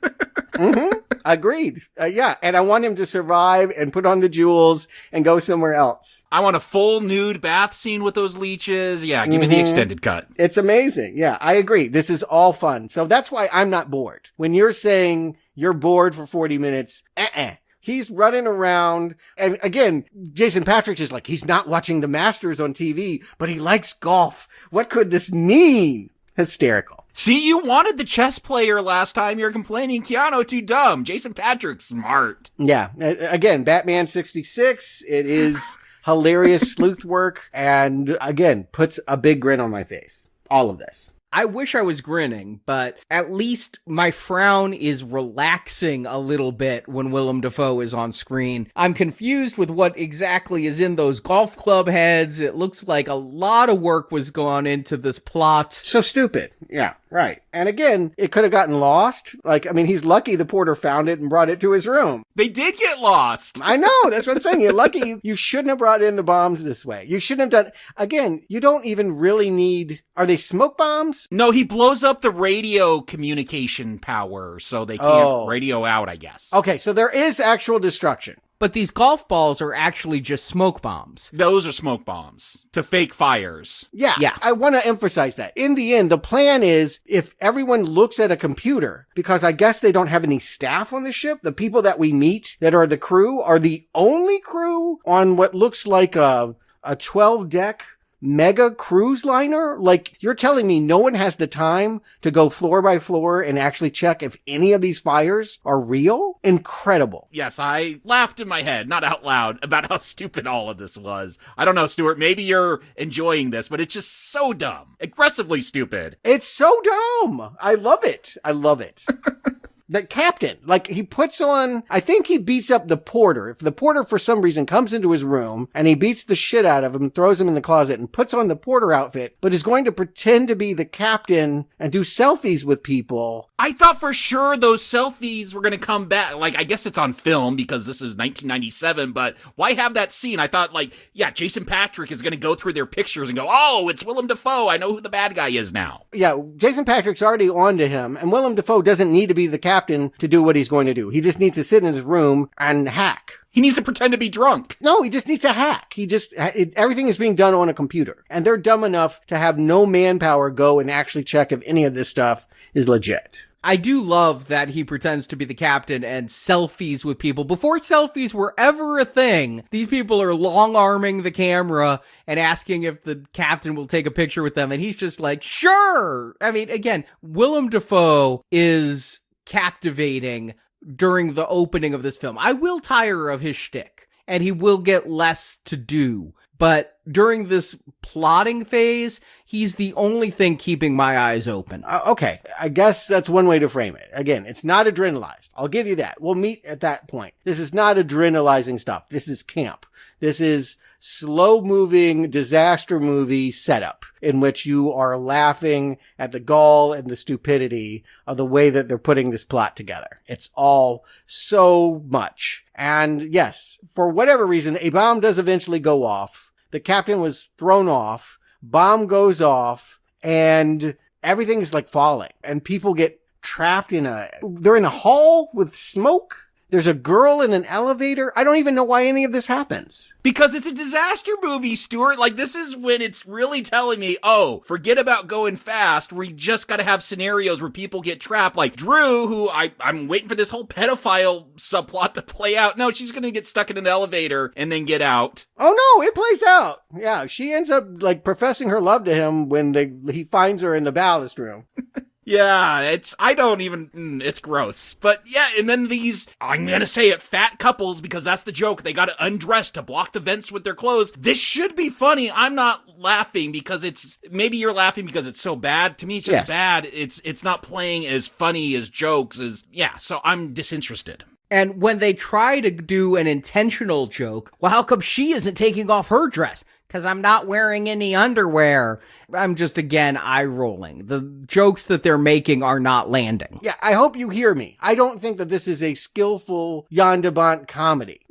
Mm-hmm. Agreed. Yeah, and I want him to survive and put on the jewels and go somewhere else.
I want a full nude bath scene with those leeches. Yeah, give me the extended cut.
It's amazing. Yeah, I agree. This is all fun. So that's why I'm not bored. When you're saying you're bored for 40 minutes, he's running around. And again, Jason Patric is he's not watching the Masters on TV, but he likes golf. What could this mean? Hysterical.
See, you wanted the chess player last time. You're complaining Keanu too dumb. Jason Patric's smart.
Yeah. Again, Batman 66. It is hilarious sleuth work. And again, puts a big grin on my face. All of this.
I wish I was grinning, but at least my frown is relaxing a little bit when Willem Dafoe is on screen. I'm confused with what exactly is in those golf club heads. It looks like a lot of work was gone into this plot.
So stupid. Yeah, right. And again, it could have gotten lost. He's lucky the porter found it and brought it to his room.
They did get lost.
I know. That's what I'm saying. You're lucky you shouldn't have brought in the bombs this way. You shouldn't have done... Again, you don't even really need... Are they smoke bombs?
No, he blows up the radio communication power, so they can't radio out, I guess.
Okay, so there is actual destruction.
But these golf balls are actually just smoke bombs.
Those are smoke bombs to fake fires.
Yeah. I want to emphasize that. In the end, the plan is if everyone looks at a computer, because I guess they don't have any staff on the ship, the people that we meet that are the crew are the only crew on what looks like a 12-deck mega cruise liner? You're telling me no one has the time to go floor by floor and actually check if any of these fires are real? Incredible.
Yes, I laughed in my head, not out loud, about how stupid all of this was. I don't know, Stuart, maybe you're enjoying this, but it's just so dumb. Aggressively stupid.
It's so dumb. I love it. The captain, he puts on, I think he beats up the porter. If the porter for some reason comes into his room and he beats the shit out of him, throws him in the closet and puts on the porter outfit, but is going to pretend to be the captain and do selfies with people.
I thought for sure those selfies were going to come back. I guess it's on film because this is 1997, but why have that scene? I thought Jason Patric is going to go through their pictures and go, oh, it's Willem Dafoe. I know who the bad guy is now.
Yeah, Jason Patric's already on to him, and Willem Dafoe doesn't need to be the captain to do what he's going to do. He just needs to sit in his room and hack.
He needs to pretend to be drunk.
No, he just needs to hack. Everything is being done on a computer. And they're dumb enough to have no manpower go and actually check if any of this stuff is legit.
I do love that he pretends to be the captain and selfies with people. Before selfies were ever a thing, these people are long-arming the camera and asking if the captain will take a picture with them. And he's just like, sure. Again, Willem Dafoe is captivating during the opening of this film. I will tire of his shtick, and he will get less to do. But during this plotting phase, he's the only thing keeping my eyes open.
Okay, I guess that's one way to frame it. Again, it's not adrenalized. I'll give you that. We'll meet at that point. This is not adrenalizing stuff. This is camp. This is slow-moving disaster movie setup in which you are laughing at the gall and the stupidity of the way that they're putting this plot together. It's all so much. And yes, for whatever reason, a bomb does eventually go off. The captain was thrown off, bomb goes off, and everything's like falling. And people get trapped they're in a hall with smoke. There's a girl in an elevator. I don't even know why any of this happens.
Because it's a disaster movie, Stuart. Like, this is when it's really telling me, oh, forget about going fast. We just got to have scenarios where people get trapped. Like Drew, who I'm waiting for this whole pedophile subplot to play out. No, she's going to get stuck in an elevator and then get out.
Oh, no, it plays out. Yeah, she ends up, like, professing her love to him when he finds her in the ballast room.
Yeah, it's gross. But yeah, and then these, I'm gonna say it, fat couples, because that's the joke. They gotta undress to block the vents with their clothes. This should be funny. I'm not laughing because maybe you're laughing because it's so bad. To me, it's just bad. It's not playing as funny as jokes so I'm disinterested.
And when they try to do an intentional joke, well, how come she isn't taking off her dress? Because I'm not wearing any underwear. I'm just, again, eye-rolling. The jokes that they're making are not landing.
Yeah, I hope you hear me. I don't think that this is a skillful Jan De Bont comedy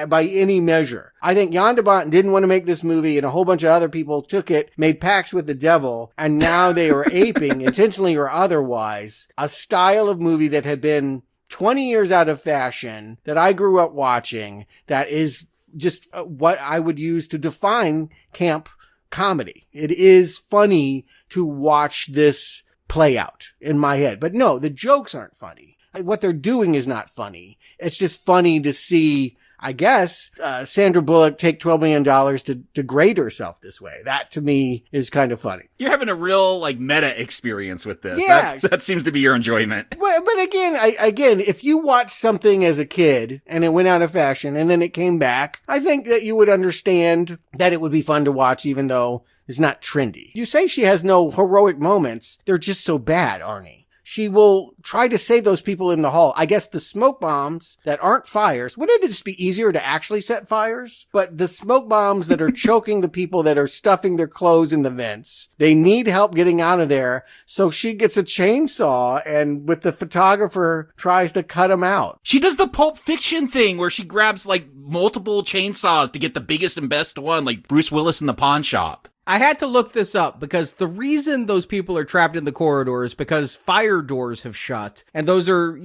by any measure. I think Jan De Bont didn't want to make this movie, and a whole bunch of other people took it, made pacts with the devil, and now they are aping, intentionally or otherwise, a style of movie that had been 20 years out of fashion, that I grew up watching, that is just what I would use to define camp comedy. It is funny to watch this play out in my head. But no, the jokes aren't funny. What they're doing is not funny. It's just funny to see, I guess, Sandra Bullock take $12 million to degrade herself this way. That, to me, is kind of funny.
You're having a real, like, meta experience with this.
Yeah.
That seems to be your enjoyment.
Well, but again, if you watched something as a kid and it went out of fashion and then it came back, I think that you would understand that it would be fun to watch even though it's not trendy. You say she has no heroic moments. They're just so bad, Arnie. She will try to save those people in the hall. I guess the smoke bombs that aren't fires, wouldn't it just be easier to actually set fires? But the smoke bombs that are choking the people that are stuffing their clothes in the vents, they need help getting out of there. So she gets a chainsaw and with the photographer tries to cut them out.
She does the Pulp Fiction thing where she grabs like multiple chainsaws to get the biggest and best one, like Bruce Willis in the pawn shop.
I had to look this up because the reason those people are trapped in the corridor is because fire doors have shut. And those are,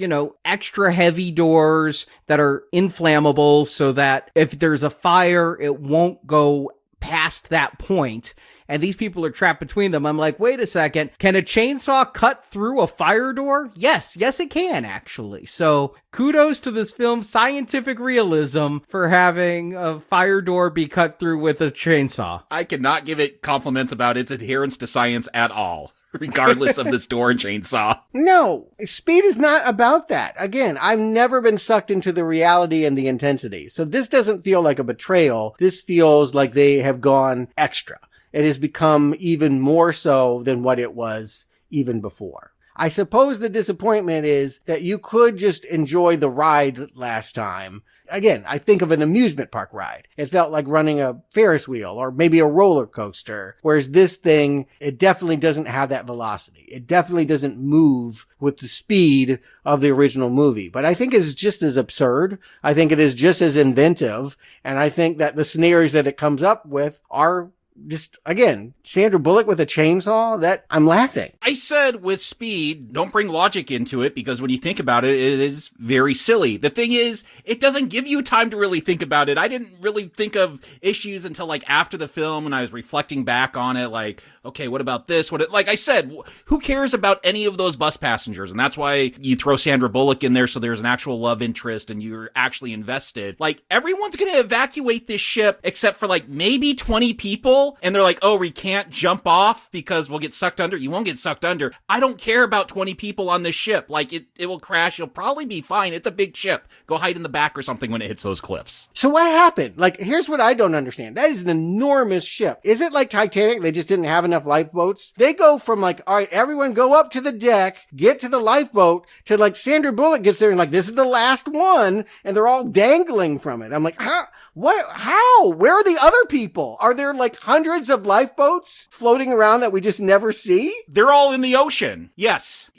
extra heavy doors that are inflammable so that if there's a fire, it won't go past that point. And these people are trapped between them. I'm like, wait a second. Can a chainsaw cut through a fire door? Yes, it can, actually. So kudos to this film's scientific realism for having a fire door be cut through with a chainsaw.
I cannot give it compliments about its adherence to science at all, regardless of this door and chainsaw.
No, Speed is not about that. Again, I've never been sucked into the reality and the intensity. So this doesn't feel like a betrayal. This feels like they have gone extra. It has become even more so than what it was even before. I suppose the disappointment is that you could just enjoy the ride last time. Again, I think of an amusement park ride. It felt like running a Ferris wheel or maybe a roller coaster. Whereas this thing, it definitely doesn't have that velocity. It definitely doesn't move with the speed of the original movie. But I think it's just as absurd. I think it is just as inventive. And I think that the scenarios that it comes up with are just, again, Sandra Bullock with a chainsaw, that I'm laughing.
I said with Speed, don't bring logic into it because when you think about it, it is very silly. The thing is, it doesn't give you time to really think about it. I didn't really think of issues until like after the film when I was reflecting back on it. Like, okay, what about this? Like I said, who cares about any of those bus passengers? And that's why you throw Sandra Bullock in there so there's an actual love interest and you're actually invested. Like, everyone's going to evacuate this ship except for like maybe 20 people. people and they're like, oh, we can't jump off because we'll get sucked under. You won't get sucked under. I don't care about 20 people on this ship. Like, it will crash. You'll probably be fine. It's a big ship. Go hide in the back or something when it hits those cliffs.
So what happened? Like, here's what I don't understand. That is an enormous ship. Is it like Titanic? They just didn't have enough lifeboats? They go from like, all right, everyone go up to the deck, get to the lifeboat, to like Sandra Bullock gets there and like, this is the last one. And they're all dangling from it. I'm like, how? What? How? Where are the other people? Are there like hundreds of lifeboats floating around that we just never see?
They're all in the ocean. Yes,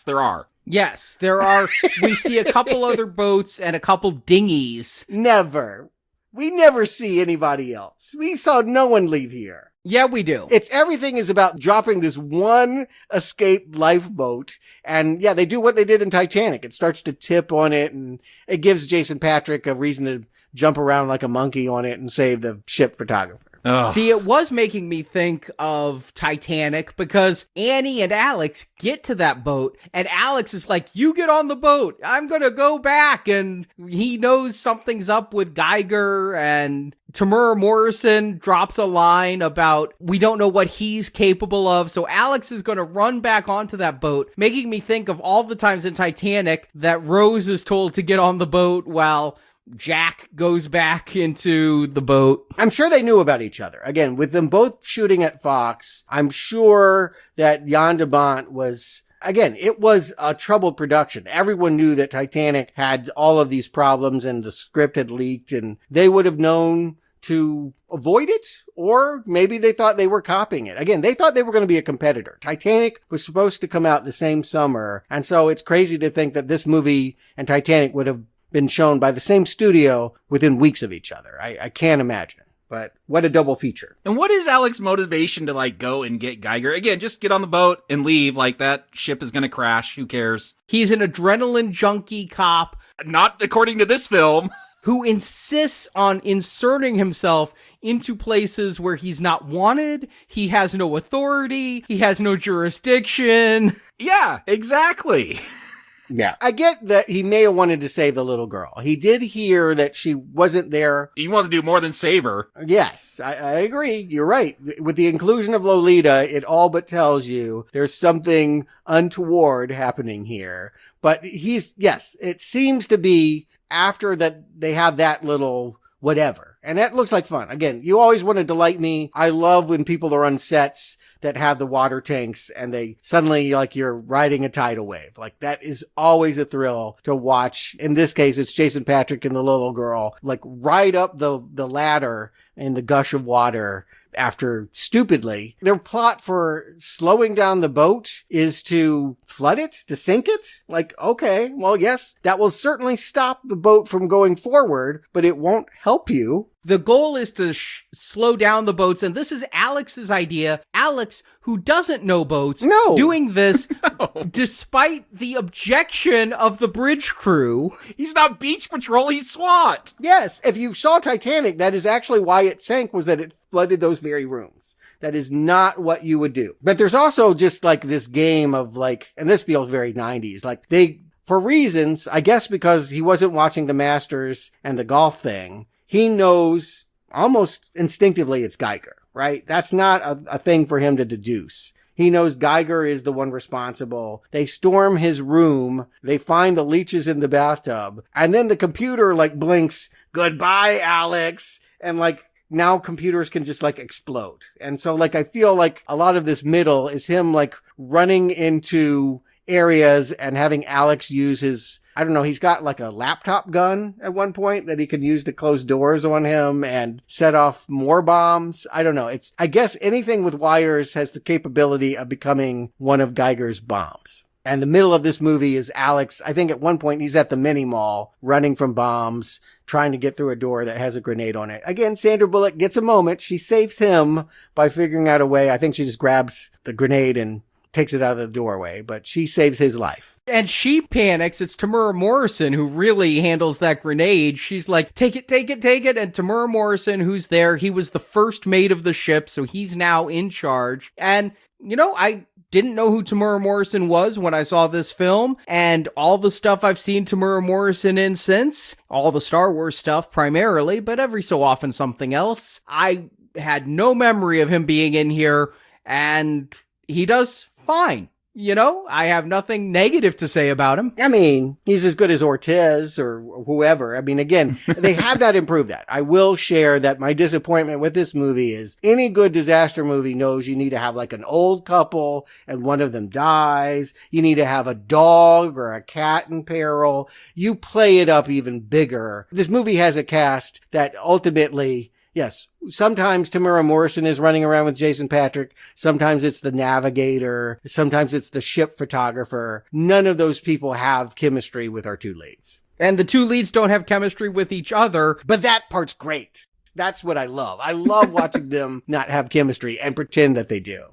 there are.
Yes, there are. We see a couple other boats and a couple dinghies.
Never. We never see anybody else. We saw no one leave here.
Yeah, we do.
Everything is about dropping this one escaped lifeboat. And yeah, they do what they did in Titanic. It starts to tip on it and it gives Jason Patric a reason to jump around like a monkey on it and save the ship photographer.
Ugh.
See, it was making me think of Titanic because Annie and Alex get to that boat and Alex is like, you get on the boat. I'm going to go back. And he knows something's up with Geiger, and Tamura Morrison drops a line about we don't know what he's capable of. So Alex is going to run back onto that boat, making me think of all the times in Titanic that Rose is told to get on the boat while Jack goes back into the boat.
I'm sure they knew about each other. Again, with them both shooting at Fox, I'm sure that Jan De Bont was, again, it was a troubled production. Everyone knew that Titanic had all of these problems and the script had leaked, and they would have known to avoid it, or maybe they thought they were copying it. Again, they thought they were going to be a competitor. Titanic was supposed to come out the same summer, and so it's crazy to think that this movie and Titanic would have been shown by the same studio within weeks of each other. I can't imagine. But what a double feature.
And what is Alex's motivation to like go and get Geiger? Again, just get on the boat and leave. Like, that ship is going to crash. Who cares?
He's an adrenaline junkie cop.
Not according to this film.
Who insists on inserting himself into places where he's not wanted. He has no authority. He has no jurisdiction.
Yeah, exactly.
Yeah. I get that he may have wanted to save the little girl. He did hear that she wasn't there.
He wants to do more than save her.
Yes, I agree. You're right. With the inclusion of Lolita, it all but tells you there's something untoward happening here. But yes, it seems to be after that they have that little whatever. And that looks like fun. Again, you always want to delight me. I love when people are on sets that have the water tanks and they suddenly, like, you're riding a tidal wave. Like, that is always a thrill to watch. In this case, it's Jason Patric and the little girl, like, ride up the ladder in the gush of water after stupidly. Their plot for slowing down the boat is to flood it, to sink it. Like, okay, well, yes, that will certainly stop the boat from going forward, but it won't help you.
The goal is to slow down the boats, and this is Alex's idea. Alex, who doesn't know boats, doing this despite the objection of the bridge crew.
He's not beach patrol, he's SWAT.
Yes, if you saw Titanic, that is actually why it sank, was that it flooded those very rooms. That is not what you would do. But there's also just like this game of like, and this feels very 90s, like for reasons, I guess because he wasn't watching the Masters and the golf thing, he knows almost instinctively it's Geiger, right? That's not a thing for him to deduce. He knows Geiger is the one responsible. They storm his room. They find the leeches in the bathtub. And then the computer like blinks, goodbye, Alex. And like, now computers can just like explode. And so like, I feel like a lot of this middle is him like running into areas and having Alex use his, I don't know, he's got like a laptop gun at one point that he could use to close doors on him and set off more bombs. I don't know. I guess anything with wires has the capability of becoming one of Geiger's bombs. And the middle of this movie is Alex. I think at one point he's at the mini mall running from bombs, trying to get through a door that has a grenade on it. Again, Sandra Bullock gets a moment. She saves him by figuring out a way. I think she just grabs the grenade and takes it out of the doorway, but she saves his life.
And she panics. It's Tamura Morrison who really handles that grenade. She's like, take it, take it, take it. And Tamura Morrison, who's there, he was the first mate of the ship, so he's now in charge. And, you know, I didn't know who Tamura Morrison was when I saw this film, and all the stuff I've seen Tamura Morrison in since, all the Star Wars stuff primarily, but every so often something else. I had no memory of him being in here, and he does fine. You know, I have nothing negative to say about him.
I mean, he's as good as Ortiz or whoever. I mean, again, they have not improved that. I will share that my disappointment with this movie is any good disaster movie knows you need to have like an old couple and one of them dies. You need to have a dog or a cat in peril. You play it up even bigger. This movie has a cast that ultimately, yes, sometimes Tamara Morrison is running around with Jason Patric. Sometimes it's the navigator. Sometimes it's the ship photographer. None of those people have chemistry with our two leads.
And the two leads don't have chemistry with each other.
But that part's great. That's what I love. I love watching them not have chemistry and pretend that they do.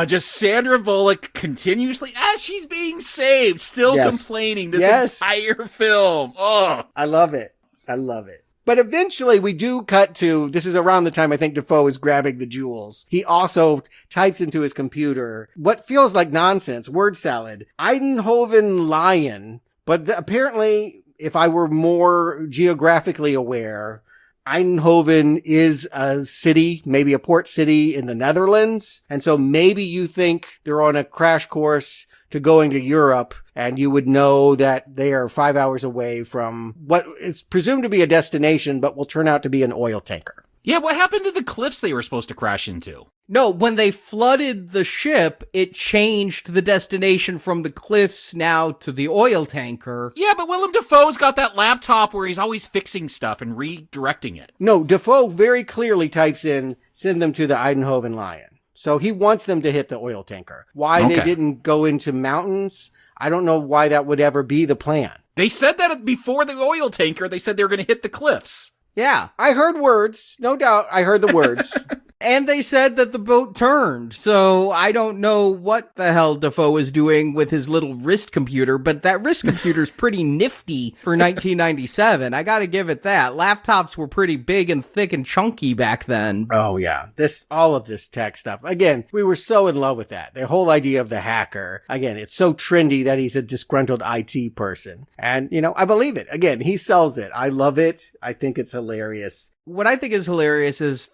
Just Sandra Bullock continuously, as she's being saved, still complaining this entire film. Oh,
I love it. I love it. But eventually we do cut to, this is around the time I think Dafoe is grabbing the jewels. He also types into his computer what feels like nonsense, word salad, Eindhoven lion. But apparently, if I were more geographically aware, Eindhoven is a city, maybe a port city in the Netherlands. And so maybe you think they're on a crash course to going to Europe, and you would know that they are 5 hours away from what is presumed to be a destination, but will turn out to be an oil tanker.
Yeah, what happened to the cliffs they were supposed to crash into?
No, when they flooded the ship, it changed the destination from the cliffs now to the oil tanker.
Yeah, but Willem Dafoe's got that laptop where he's always fixing stuff and redirecting it.
No, Dafoe very clearly types in, send them to the Eindhoven Lion. So he wants them to hit the oil tanker. Why they didn't go into mountains, I don't know why that would ever be the plan.
They said that before the oil tanker, they said they were going to hit the cliffs.
Yeah.
I heard words. No doubt I heard the words.
And they said that the boat turned, so I don't know what the hell Dafoe is doing with his little wrist computer, but that wrist computer's pretty nifty for 1997. I gotta give it that. Laptops were pretty big and thick and chunky back then.
Oh yeah. All of this tech stuff. Again, we were so in love with that. The whole idea of the hacker. Again, it's so trendy that he's a disgruntled IT person. And, I believe it. Again, he sells it. I love it. I think it's hilarious.
What I think is hilarious is,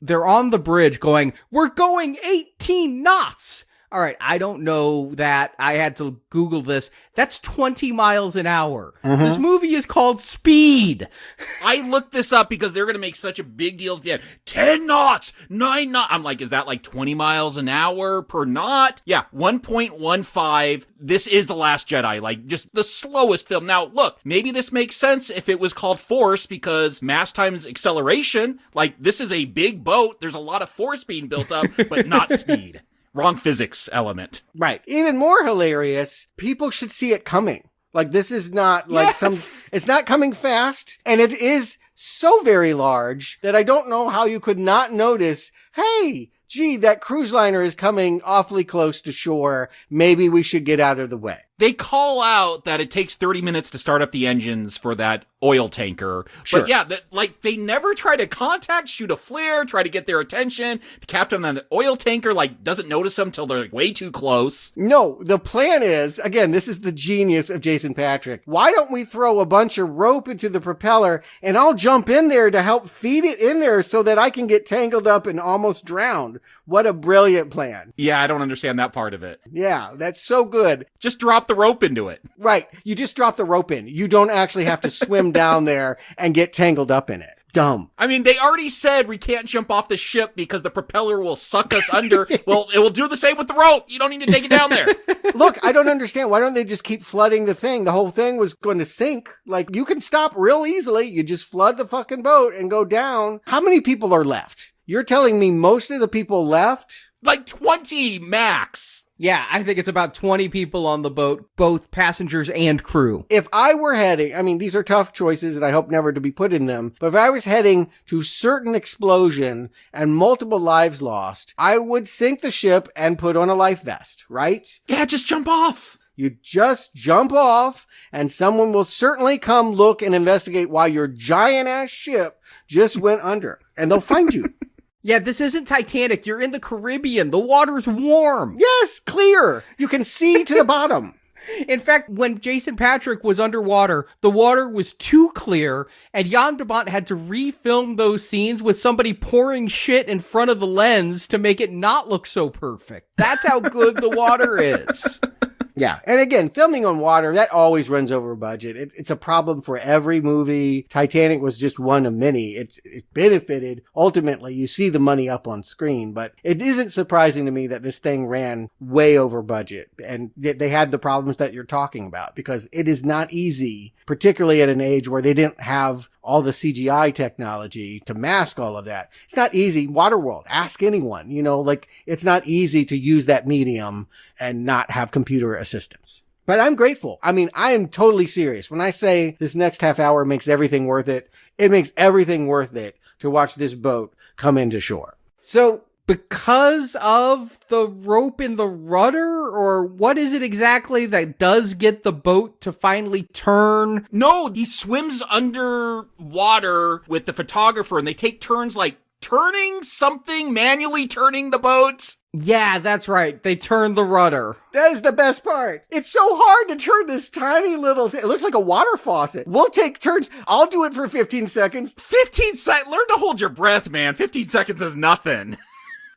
they're on the bridge going, we're going 18 knots. All right, I don't know that. I had to Google this. That's 20 miles an hour. Mm-hmm. This movie is called Speed.
I looked this up because they're going to make such a big deal at the end. 10 knots, 9 knots. I'm like, is that like 20 miles an hour per knot? Yeah, 1.15. This is The Last Jedi, just the slowest film. Now, look, maybe this makes sense if it was called Force because mass times acceleration. This is a big boat. There's a lot of force being built up, but not speed. Wrong physics element.
Right. Even more hilarious, people should see it coming. This is not it's not coming fast, and it is so very large that I don't know how you could not notice, hey, gee, that cruise liner is coming awfully close to shore. Maybe we should get out of the way.
They call out that it takes 30 minutes to start up the engines for that oil tanker.
Sure.
But yeah, they never try to shoot a flare, try to get their attention. The captain on the oil tanker, doesn't notice them till they're way too close.
No, the plan is, again, this is the genius of Jason Patric. Why don't we throw a bunch of rope into the propeller and I'll jump in there to help feed it in there so that I can get tangled up and almost drowned. What a brilliant plan.
Yeah, I don't understand that part of it.
Yeah, that's so good.
Just drop the rope into it.
Right. You just drop the rope in. You don't actually have to swim down there and get tangled up in it. Dumb.
I mean, they already said we can't jump off the ship because the propeller will suck us under. Well, it will do the same with the rope. You don't need to take it down there.
Look, I don't understand. Why don't they just keep flooding the thing? The whole thing was going to sink. You can stop real easily. You just flood the fucking boat and go down. How many people are left? You're telling me most of the people left?
20 max.
Yeah, I think it's about 20 people on the boat, both passengers and crew.
If I were heading, these are tough choices and I hope never to be put in them, but if I was heading to certain explosion and multiple lives lost, I would sink the ship and put on a life vest, right?
Yeah, just jump off.
You just jump off and someone will certainly come look and investigate why your giant ass ship just went under and they'll find you.
Yeah, this isn't Titanic. You're in the Caribbean. The water's warm.
Yes, clear. You can see to the bottom.
In fact, when Jason Patric was underwater, the water was too clear, and Jan De Bont had to refilm those scenes with somebody pouring shit in front of the lens to make it not look so perfect. That's how good the water is.
Yeah. And again, filming on water, that always runs over budget. It's a problem for every movie. Titanic was just one of many. It benefited. Ultimately, you see the money up on screen, but it isn't surprising to me that this thing ran way over budget. And they had the problems that you're talking about, because it is not easy, particularly at an age where they didn't have all the CGI technology to mask all of that. It's not easy. Waterworld, ask anyone, it's not easy to use that medium and not have computer assistance. But I'm grateful. I mean, I am totally serious. When I say this next half hour makes everything worth it, it makes everything worth it to watch this boat come into shore.
So, because of the rope in the rudder, or what is it exactly that does get the boat to finally turn?
No, he swims underwater with the photographer, and they take turns like turning something, manually turning the boat.
Yeah, that's right. They turn the rudder.
That is the best part. It's so hard to turn this tiny little thing. It looks like a water faucet. We'll take turns. I'll do it for 15 seconds.
15 seconds? Learn to hold your breath, man. 15 seconds is nothing.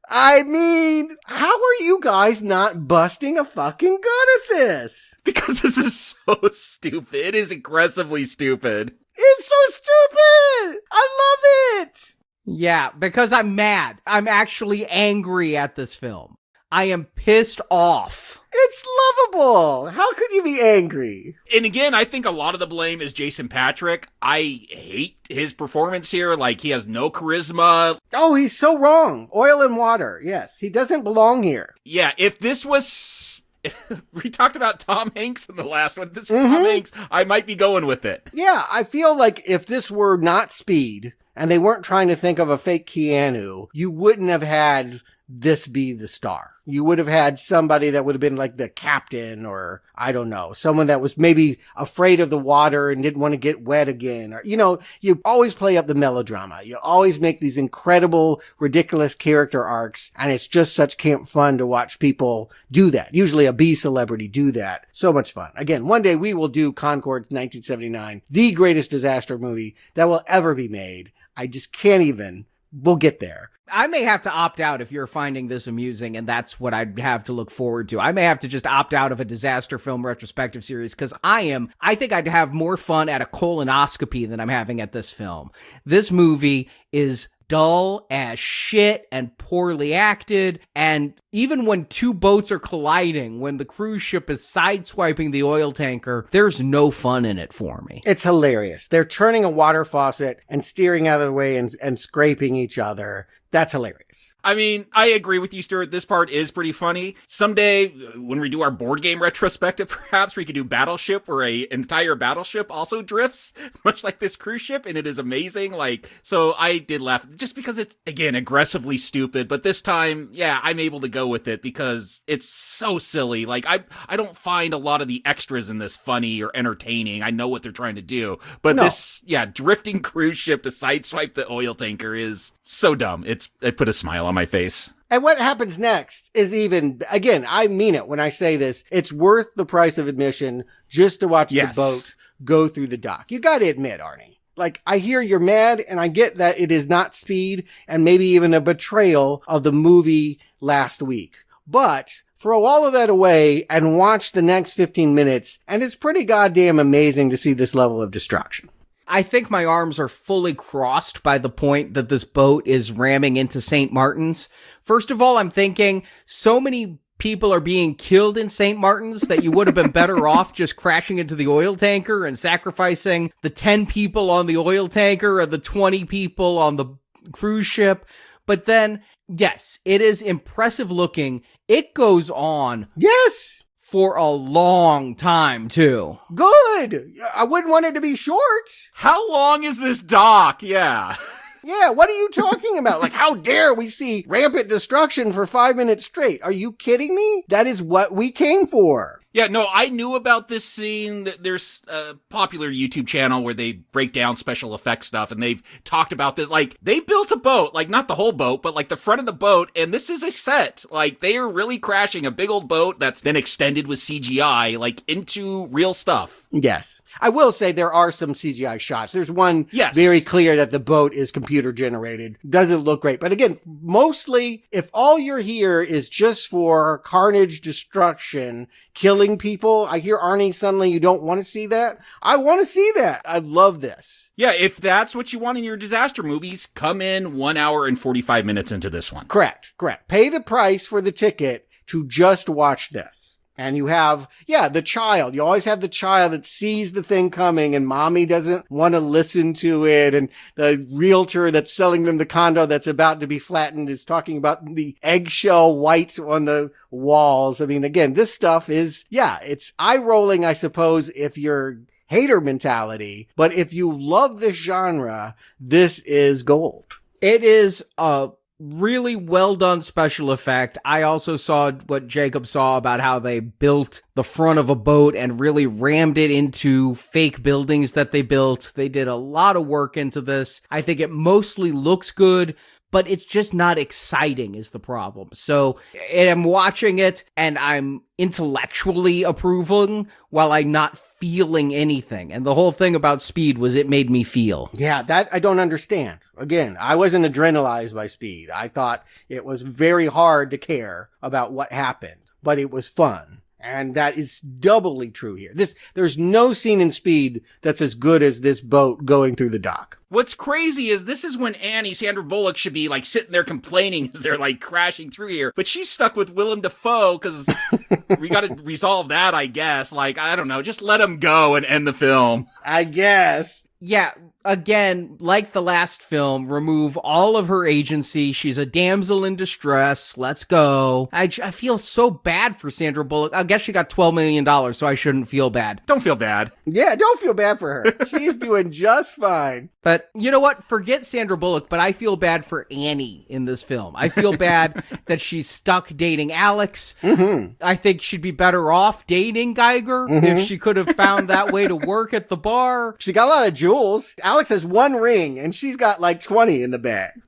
I mean, how are you guys not busting a fucking gut at this?
Because this is so stupid. It is aggressively stupid.
It's so stupid! I love it!
Yeah, because I'm mad. I'm actually angry at this film. I am pissed off.
It's lovable. How could you be angry?
And again, I think a lot of the blame is Jason Patric. I hate his performance here. Like, he has no charisma.
Oh, he's so wrong. Oil and water. Yes, he doesn't belong here.
Yeah, if this was... we talked about Tom Hanks in the last one. This is Tom Hanks. I might be going with it.
Yeah, I feel like if this were not Speed, and they weren't trying to think of a fake Keanu, you wouldn't have had this be the star. You would have had somebody that would have been like the captain, or I don't know, someone that was maybe afraid of the water and didn't want to get wet again. Or, you always play up the melodrama. You always make these incredible, ridiculous character arcs. And it's just such camp fun to watch people do that. Usually a B celebrity do that. So much fun. Again, one day we will do Concorde 1979, the greatest disaster movie that will ever be made. I just can't even. We'll get there.
I may have to opt out if you're finding this amusing, and that's what I'd have to look forward to. I may have to just opt out of a disaster film retrospective series, because I think I'd have more fun at a colonoscopy than I'm having at this film. This movie is dull as shit and poorly acted, and even when two boats are colliding, when the cruise ship is sideswiping the oil tanker, there's no fun in it for me.
It's hilarious. They're turning a water faucet and steering out of the way and scraping each other. That's hilarious.
I mean, I agree with you, Stuart. This part is pretty funny. Someday, when we do our board game retrospective, perhaps we could do Battleship, where an entire battleship also drifts, much like this cruise ship, and it is amazing. So I did laugh, just because it's, again, aggressively stupid. But this time, yeah, I'm able to go with it because it's so silly. I don't find a lot of the extras in this funny or entertaining. I know what they're trying to do. But this, drifting cruise ship to sideswipe the oil tanker is so dumb. It put a smile on my face.
And what happens next is even, again, I mean it when I say this, it's worth the price of admission just to watch the boat go through the dock. You got to admit, Arnie. I hear you're mad, and I get that it is not Speed and maybe even a betrayal of the movie last week. But throw all of that away and watch the next 15 minutes, and it's pretty goddamn amazing to see this level of destruction.
I think my arms are fully crossed by the point that this boat is ramming into St. Martin's. First of all, I'm thinking so many people are being killed in St. Martin's that you would have been better off just crashing into the oil tanker and sacrificing the 10 people on the oil tanker or the 20 people on the cruise ship. But then, yes, it is impressive looking. It goes on.
Yes!
For a long time, too.
Good! I wouldn't want it to be short.
How long is this dock? Yeah.
Yeah, what are you talking about? How dare we see rampant destruction for 5 minutes straight? Are you kidding me? That is what we came for.
Yeah, no, I knew about this scene. There's a popular YouTube channel where they break down special effects stuff, and they've talked about this. Like, they built a boat, like, not the whole boat, but, like, the front of the boat, and this is a set. Like, they are really crashing a big old boat that's been extended with CGI, like, into real stuff.
Yes. I will say there are some CGI shots. There's one very clear that the boat is computer generated. Doesn't look great. But again, mostly, if all you're here is just for carnage, destruction, killing people, I hear Arnie suddenly you don't want to see that. I want to see that. I love this.
Yeah, if that's what you want in your disaster movies, come in 1 hour and 45 minutes into this one.
Correct. Pay the price for the ticket to just watch this. And you have, the child. You always have the child that sees the thing coming and mommy doesn't want to listen to it. And the realtor that's selling them the condo that's about to be flattened is talking about the eggshell white on the walls. I mean, again, this stuff is, it's eye rolling, I suppose, if you're hater mentality. But if you love this genre, this is gold.
It is a really well done special effect. I also saw what Jakob saw about how they built the front of a boat and really rammed it into fake buildings that they built. They did a lot of work into this. I think it mostly looks good, but it's just not exciting is the problem. So I'm watching it and I'm intellectually approving while I'm not feeling anything. And the whole thing about Speed was it made me feel.
Yeah, that I don't understand. Again, I wasn't adrenalized by Speed. I thought it was very hard to care about what happened, but it was fun. And that is doubly true here. There's no scene in Speed that's as good as this boat going through the dock.
What's crazy is this is when Annie, Sandra Bullock, should be like sitting there complaining as they're like crashing through here. But she's stuck with Willem Dafoe because we got to resolve that, I guess. Like, I don't know, just let him go and end the film.
I guess.
Yeah, again, like the last film, remove all of her agency. She's a damsel in distress. Let's go. I feel so bad for Sandra Bullock. I guess she got $12 million, so I shouldn't feel bad.
Don't feel bad.
Yeah, don't feel bad for her. She's doing just fine.
But you know what? Forget Sandra Bullock, but I feel bad for Annie in this film. I feel bad that she's stuck dating Alex.
Mm-hmm.
I think she'd be better off dating Geiger if she could have found that way to work at the bar.
She got a lot of jewels. Alex has one ring and she's got like 20 in the bag.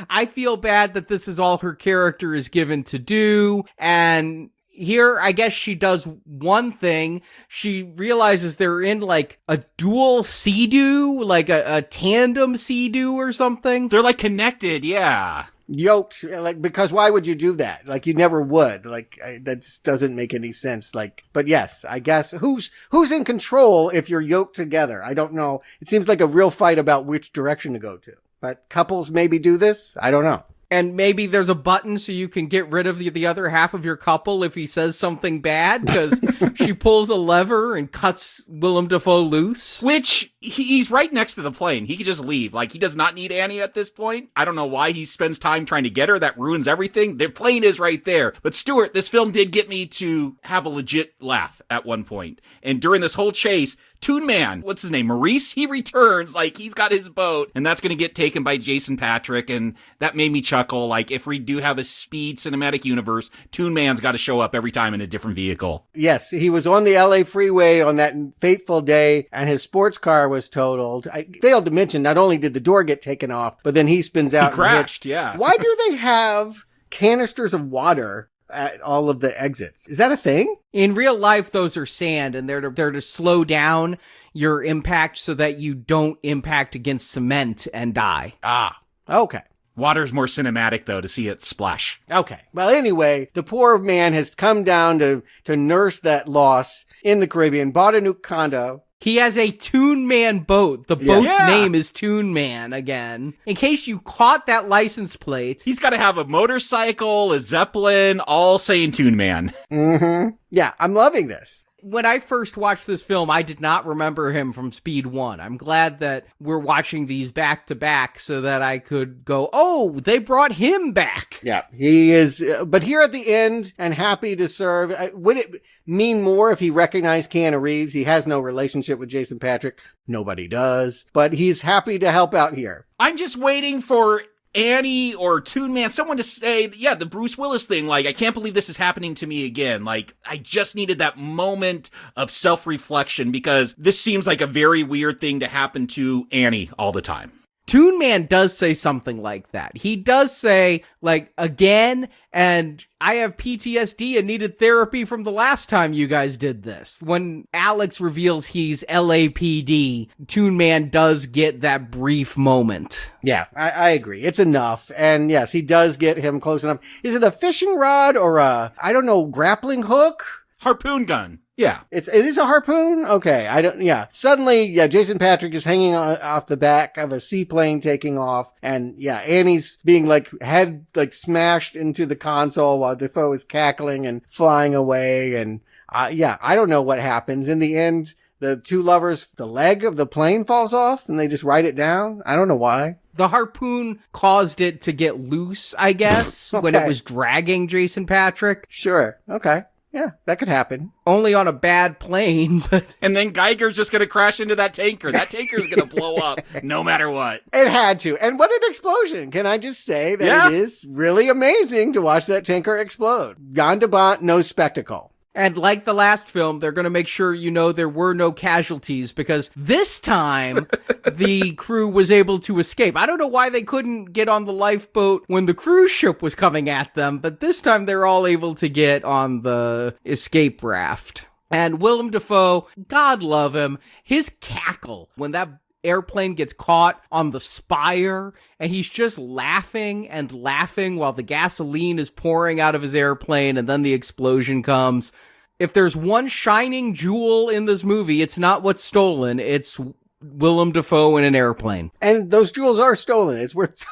I feel bad that this is all her character is given to do. And here, I guess she does one thing. She realizes they're in like a dual sea-doo, like a tandem sea-doo or something.
They're like connected, yeah.
Yoked, like, because why would you do that? Like, you never would. Like, that just doesn't make any sense. Like, but yes, I guess who's in control if you're yoked together? I don't know. It seems like a real fight about which direction to go to. But couples maybe do this? I don't know.
And maybe there's a button so you can get rid of the other half of your couple if he says something bad, because she pulls a lever and cuts Willem Dafoe loose.
Which, he's right next to the plane. He could just leave. Like, he does not need Annie at this point. I don't know why he spends time trying to get her. That ruins everything. The plane is right there. But Stuart, this film did get me to have a legit laugh at one point. And during this whole chase, Toon Man, what's his name, Maurice? He returns, like, he's got his boat, and that's going to get taken by Jason Patric, and that made me chuckle. Like, if we do have a Speed cinematic universe, Toon Man's got to show up every time in a different vehicle.
Yes, he was on the LA freeway on that fateful day, and his sports car was totaled. I failed to mention, not only did the door get taken off, but then he spins out.
He crashed, yeah.
Why do they have canisters of water at all of the exits? Is that a thing?
In real life, those are sand, and they're to slow down your impact so that you don't impact against cement and die.
Ah, okay.
Water's more cinematic, though, to see it splash.
Okay. Well, anyway, the poor man has come down to nurse that loss in the Caribbean, bought a new condo.
He has a Toon Man boat. The boat's name is Toon Man again. In case you caught that license plate.
He's got to have a motorcycle, a Zeppelin, all saying Toon Man.
Mm-hmm. Yeah, I'm loving this.
When I first watched this film, I did not remember him from Speed 1. I'm glad that we're watching these back to back so that I could go, oh, they brought him back.
Yeah, he is. But here at the end, and happy to serve. Would it mean more if he recognized Keanu Reeves? He has no relationship with Jason Patric. Nobody does. But he's happy to help out here.
I'm just waiting for Annie or Toon Man, someone to say, yeah, the Bruce Willis thing, like, I can't believe this is happening to me again. Like, I just needed that moment of self-reflection because this seems like a very weird thing to happen to Annie all the time.
Toon Man does say something like that. He does say, like, again, and I have PTSD and needed therapy from the last time you guys did this. When Alex reveals he's LAPD, Toon Man does get that brief moment.
Yeah, I agree. It's enough. And yes, he does get him close enough. Is it a fishing rod or a, I don't know, grappling hook?
Harpoon gun. Yeah.
It is a harpoon? Okay. Suddenly, Jason Patric is hanging off the back of a seaplane taking off. And Annie's being head smashed into the console while Defoe is cackling and flying away. And I don't know what happens. In the end, the two lovers, the leg of the plane falls off and they just write it down. I don't know why.
The harpoon caused it to get loose, I guess, when it was dragging Jason Patric.
Sure. Okay. Yeah, that could happen.
Only on a bad plane, but...
And then Geiger's just going to crash into that tanker. That tanker's going to blow up no matter what.
It had to. And what an explosion. Can I just say that It is really amazing to watch that tanker explode. Jan De Bont, no spectacle.
And like the last film, they're going to make sure you know there were no casualties because this time the crew was able to escape. I don't know why they couldn't get on the lifeboat when the cruise ship was coming at them, but this time they're all able to get on the escape raft. And Willem Dafoe, God love him, his cackle when that airplane gets caught on the spire and he's just laughing and laughing while the gasoline is pouring out of his airplane and then the explosion comes. If there's one shining jewel in this movie, it's not what's stolen, it's Willem Dafoe in an airplane.
And those jewels are stolen. It's worth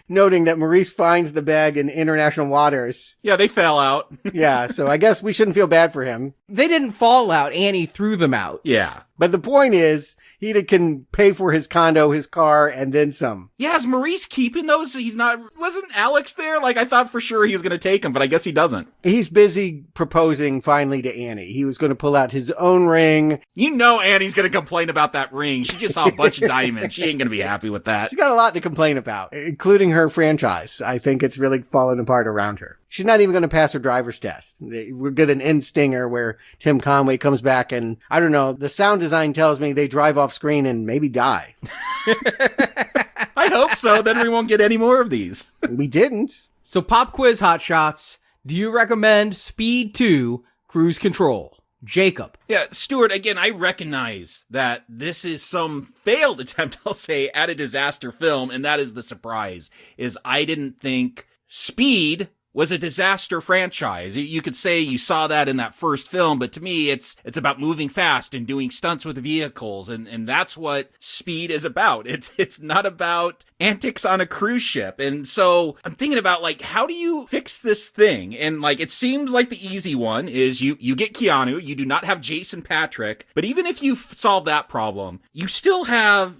noting that Maurice finds the bag in international waters.
Yeah, they fell out.
Yeah, so I guess we shouldn't feel bad for him.
They didn't fall out. Annie threw them out.
Yeah.
But the point is, he can pay for his condo, his car, and then some.
Yeah, is Maurice keeping those? Wasn't Alex there? I thought for sure he was going to take them, but I guess he doesn't.
He's busy proposing finally to Annie. He was going to pull out his own ring.
You know Annie's going to complain about that ring. She just saw a bunch of diamonds. She ain't going to be happy with that.
She's got a lot to complain about, including her franchise. I think it's really fallen apart around her. She's not even going to pass her driver's test. We're get an end stinger where Tim Conway comes back and, I don't know, the sound design tells me they drive off screen and maybe die.
I hope so. Then we won't get any more of these.
We didn't.
So pop quiz hotshots. Do you recommend Speed 2 Cruise Control? Jacob.
Yeah, Stuart, again, I recognize that this is some failed attempt, I'll say, at a disaster film. And that is the surprise, is I didn't think Speed was a disaster franchise. You could say you saw that in that first film, but to me, it's about moving fast and doing stunts with vehicles, and that's what Speed is about. It's not about antics on a cruise ship. And so I'm thinking about, how do you fix this thing? And, it seems like the easy one is you get Keanu, you do not have Jason Patric, but even if you solve that problem, you still have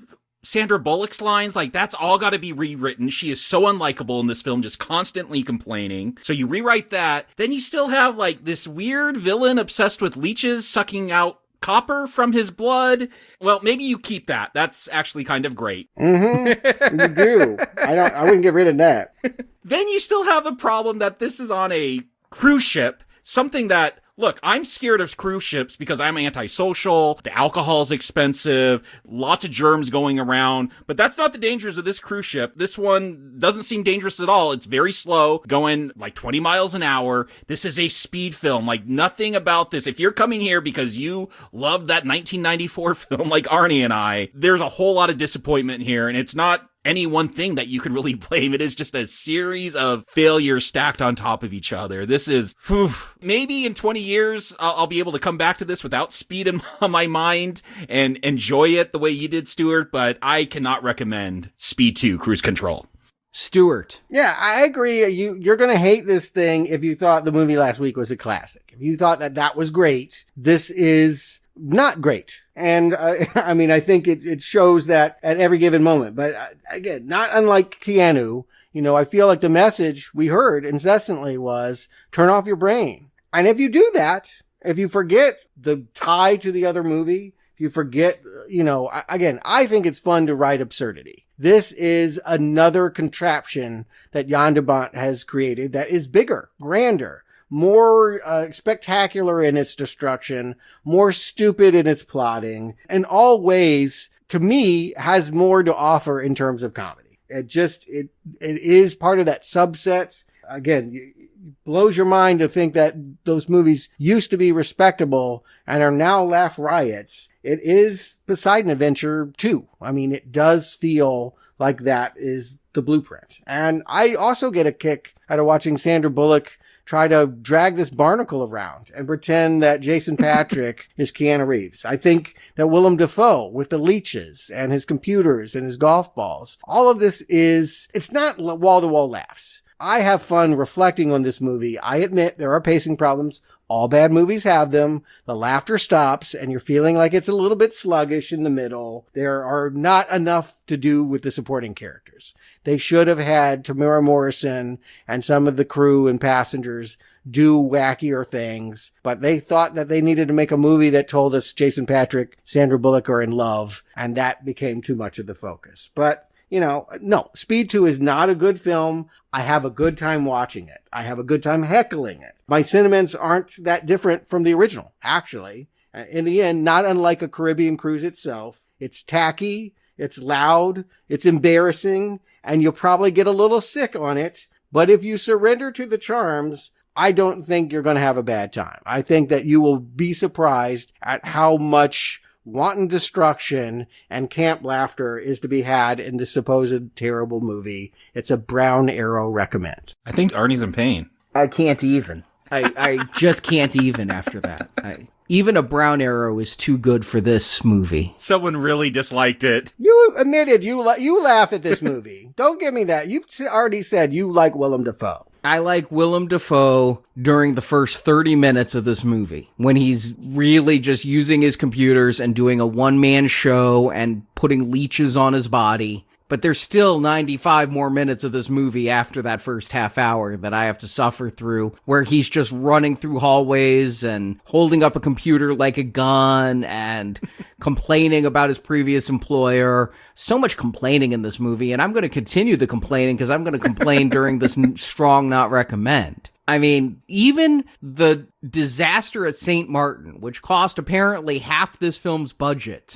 Sandra Bullock's lines, that's all got to be rewritten. She is so unlikable in this film, just constantly complaining. So you rewrite that. Then you still have this weird villain obsessed with leeches sucking out copper from his blood. Well, maybe you keep that. That's actually kind of great.
Mm-hmm. You do. I wouldn't get rid of that.
Then you still have a problem that this is on a cruise ship, something that, look, I'm scared of cruise ships because I'm antisocial, the alcohol's expensive, lots of germs going around, but that's not the dangers of this cruise ship. This one doesn't seem dangerous at all. It's very slow, going 20 miles an hour. This is a speed film, nothing about this. If you're coming here because you love that 1994 film like Arnie and I, there's a whole lot of disappointment here, and it's not any one thing that you could really blame. It is just a series of failures stacked on top of each other. This is, maybe in 20 years, I'll be able to come back to this without Speed in my mind and enjoy it the way you did, Stuart, but I cannot recommend Speed 2 Cruise Control.
Stuart.
Yeah, I agree. You're going to hate this thing if you thought the movie last week was a classic. If you thought that was great, this is not great. And I think it shows that at every given moment. But again, not unlike Keanu, I feel like the message we heard incessantly was turn off your brain. And if you do that, if you forget the tie to the other movie, if you forget, again, I think it's fun to write absurdity. This is another contraption that Jan De Bont has created that is bigger, grander, more spectacular in its destruction, more stupid in its plotting, in all ways, to me, has more to offer in terms of comedy. It is part of that subset. Again, it blows your mind to think that those movies used to be respectable and are now laugh riots. It is Poseidon Adventure 2. I mean, it does feel like that is the blueprint. And I also get a kick out of watching Sandra Bullock try to drag this barnacle around and pretend that Jason Patric is Keanu Reeves. I think that Willem Dafoe with the leeches and his computers and his golf balls, all of this it's not wall-to-wall laughs. I have fun reflecting on this movie. I admit there are pacing problems. All bad movies have them. The laughter stops and you're feeling like it's a little bit sluggish in the middle. There are not enough to do with the supporting characters. They should have had Tamara Morrison and some of the crew and passengers do wackier things, but they thought that they needed to make a movie that told us Jason Patric, Sandra Bullock are in love, and that became too much of the focus. But no, Speed 2 is not a good film. I have a good time watching it. I have a good time heckling it. My sentiments aren't that different from the original, actually. In the end, not unlike a Caribbean cruise itself. It's tacky, it's loud, it's embarrassing, and you'll probably get a little sick on it. But if you surrender to the charms, I don't think you're going to have a bad time. I think that you will be surprised at how much wanton destruction and camp laughter is to be had in the supposed terrible movie. It's a Brown Arrow recommend.
I think Arnie's in pain.
I can't even. I just can't even after that. Even a Brown Arrow is too good for this movie.
Someone really disliked it.
You admitted you laugh at this movie. Don't give me that. You've already said you like Willem Dafoe.
I like Willem Dafoe during the first 30 minutes of this movie, when he's really just using his computers and doing a one-man show and putting leeches on his body. But there's still 95 more minutes of this movie after that first half hour that I have to suffer through, where he's just running through hallways and holding up a computer like a gun and complaining about his previous employer. So much complaining in this movie, and I'm going to continue the complaining because I'm going to complain during this strong not recommend. I mean, even the disaster at St. Martin, which cost apparently half this film's budget,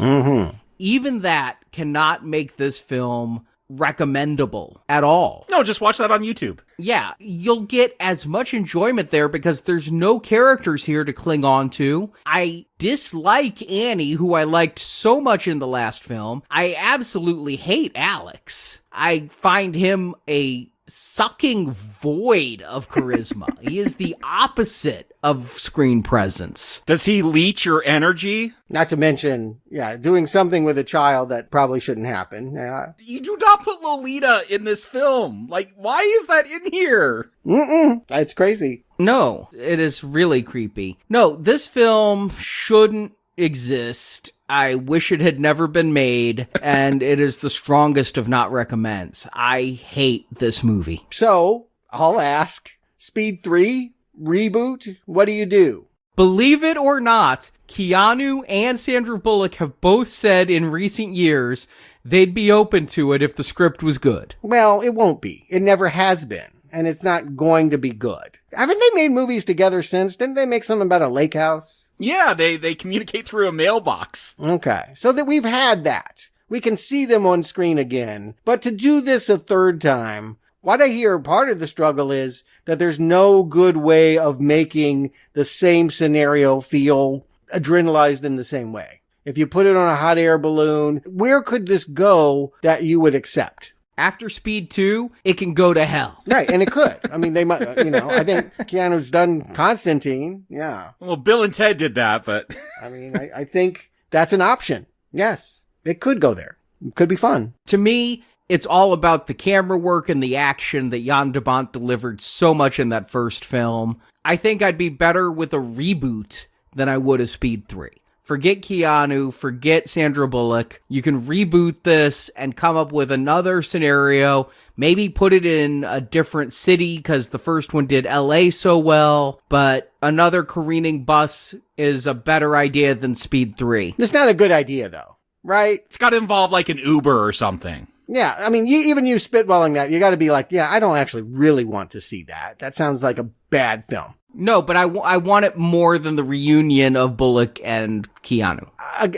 even that cannot make this film recommendable at all.
No, just watch that on YouTube.
Yeah, you'll get as much enjoyment there because there's no characters here to cling on to. I dislike Annie, who I liked so much in the last film. I absolutely hate Alex. I find him a sucking void of charisma. He is the opposite of screen presence.
Does he leech your energy?
Not to mention, doing something with a child that probably shouldn't happen.
You do not put Lolita in this film. Like, why is that in here?
It's crazy.
No, it is really creepy. No, this film shouldn't exist. I wish it had never been made, and it is the strongest of not recommends. I hate this movie.
So, I'll ask, Speed 3, reboot, what do you do?
Believe it or not, Keanu and Sandra Bullock have both said in recent years they'd be open to it if the script was good.
Well, it won't be. It never has been, and it's not going to be good. Haven't they made movies together since? Didn't they make something about a lake house?
Yeah, they communicate through a mailbox.
Okay, so that we've had that. We can see them on screen again. But to do this a third time, what I hear part of the struggle is that there's no good way of making the same scenario feel adrenalized in the same way. If you put it on a hot air balloon, where could this go that you would accept?
After Speed 2, it can go to hell.
Right, and it could. I mean, they might, I think Keanu's done Constantine. Yeah.
Well, Bill and Ted did that, but...
I mean, I think that's an option. Yes, it could go there. It could be fun.
To me, it's all about the camera work and the action that Jan De Bont delivered so much in that first film. I think I'd be better with a reboot than I would a Speed 3. Forget Keanu, forget Sandra Bullock. You can reboot this and come up with another scenario. Maybe put it in a different city because the first one did LA so well. But another careening bus is a better idea than Speed 3.
It's not a good idea, though, right?
It's got to involve like an Uber or something.
Yeah, I mean, even you spitballing that, you got to be like, yeah, I don't actually really want to see that. That sounds like a bad film.
No, but I want it more than the reunion of Bullock and Keanu.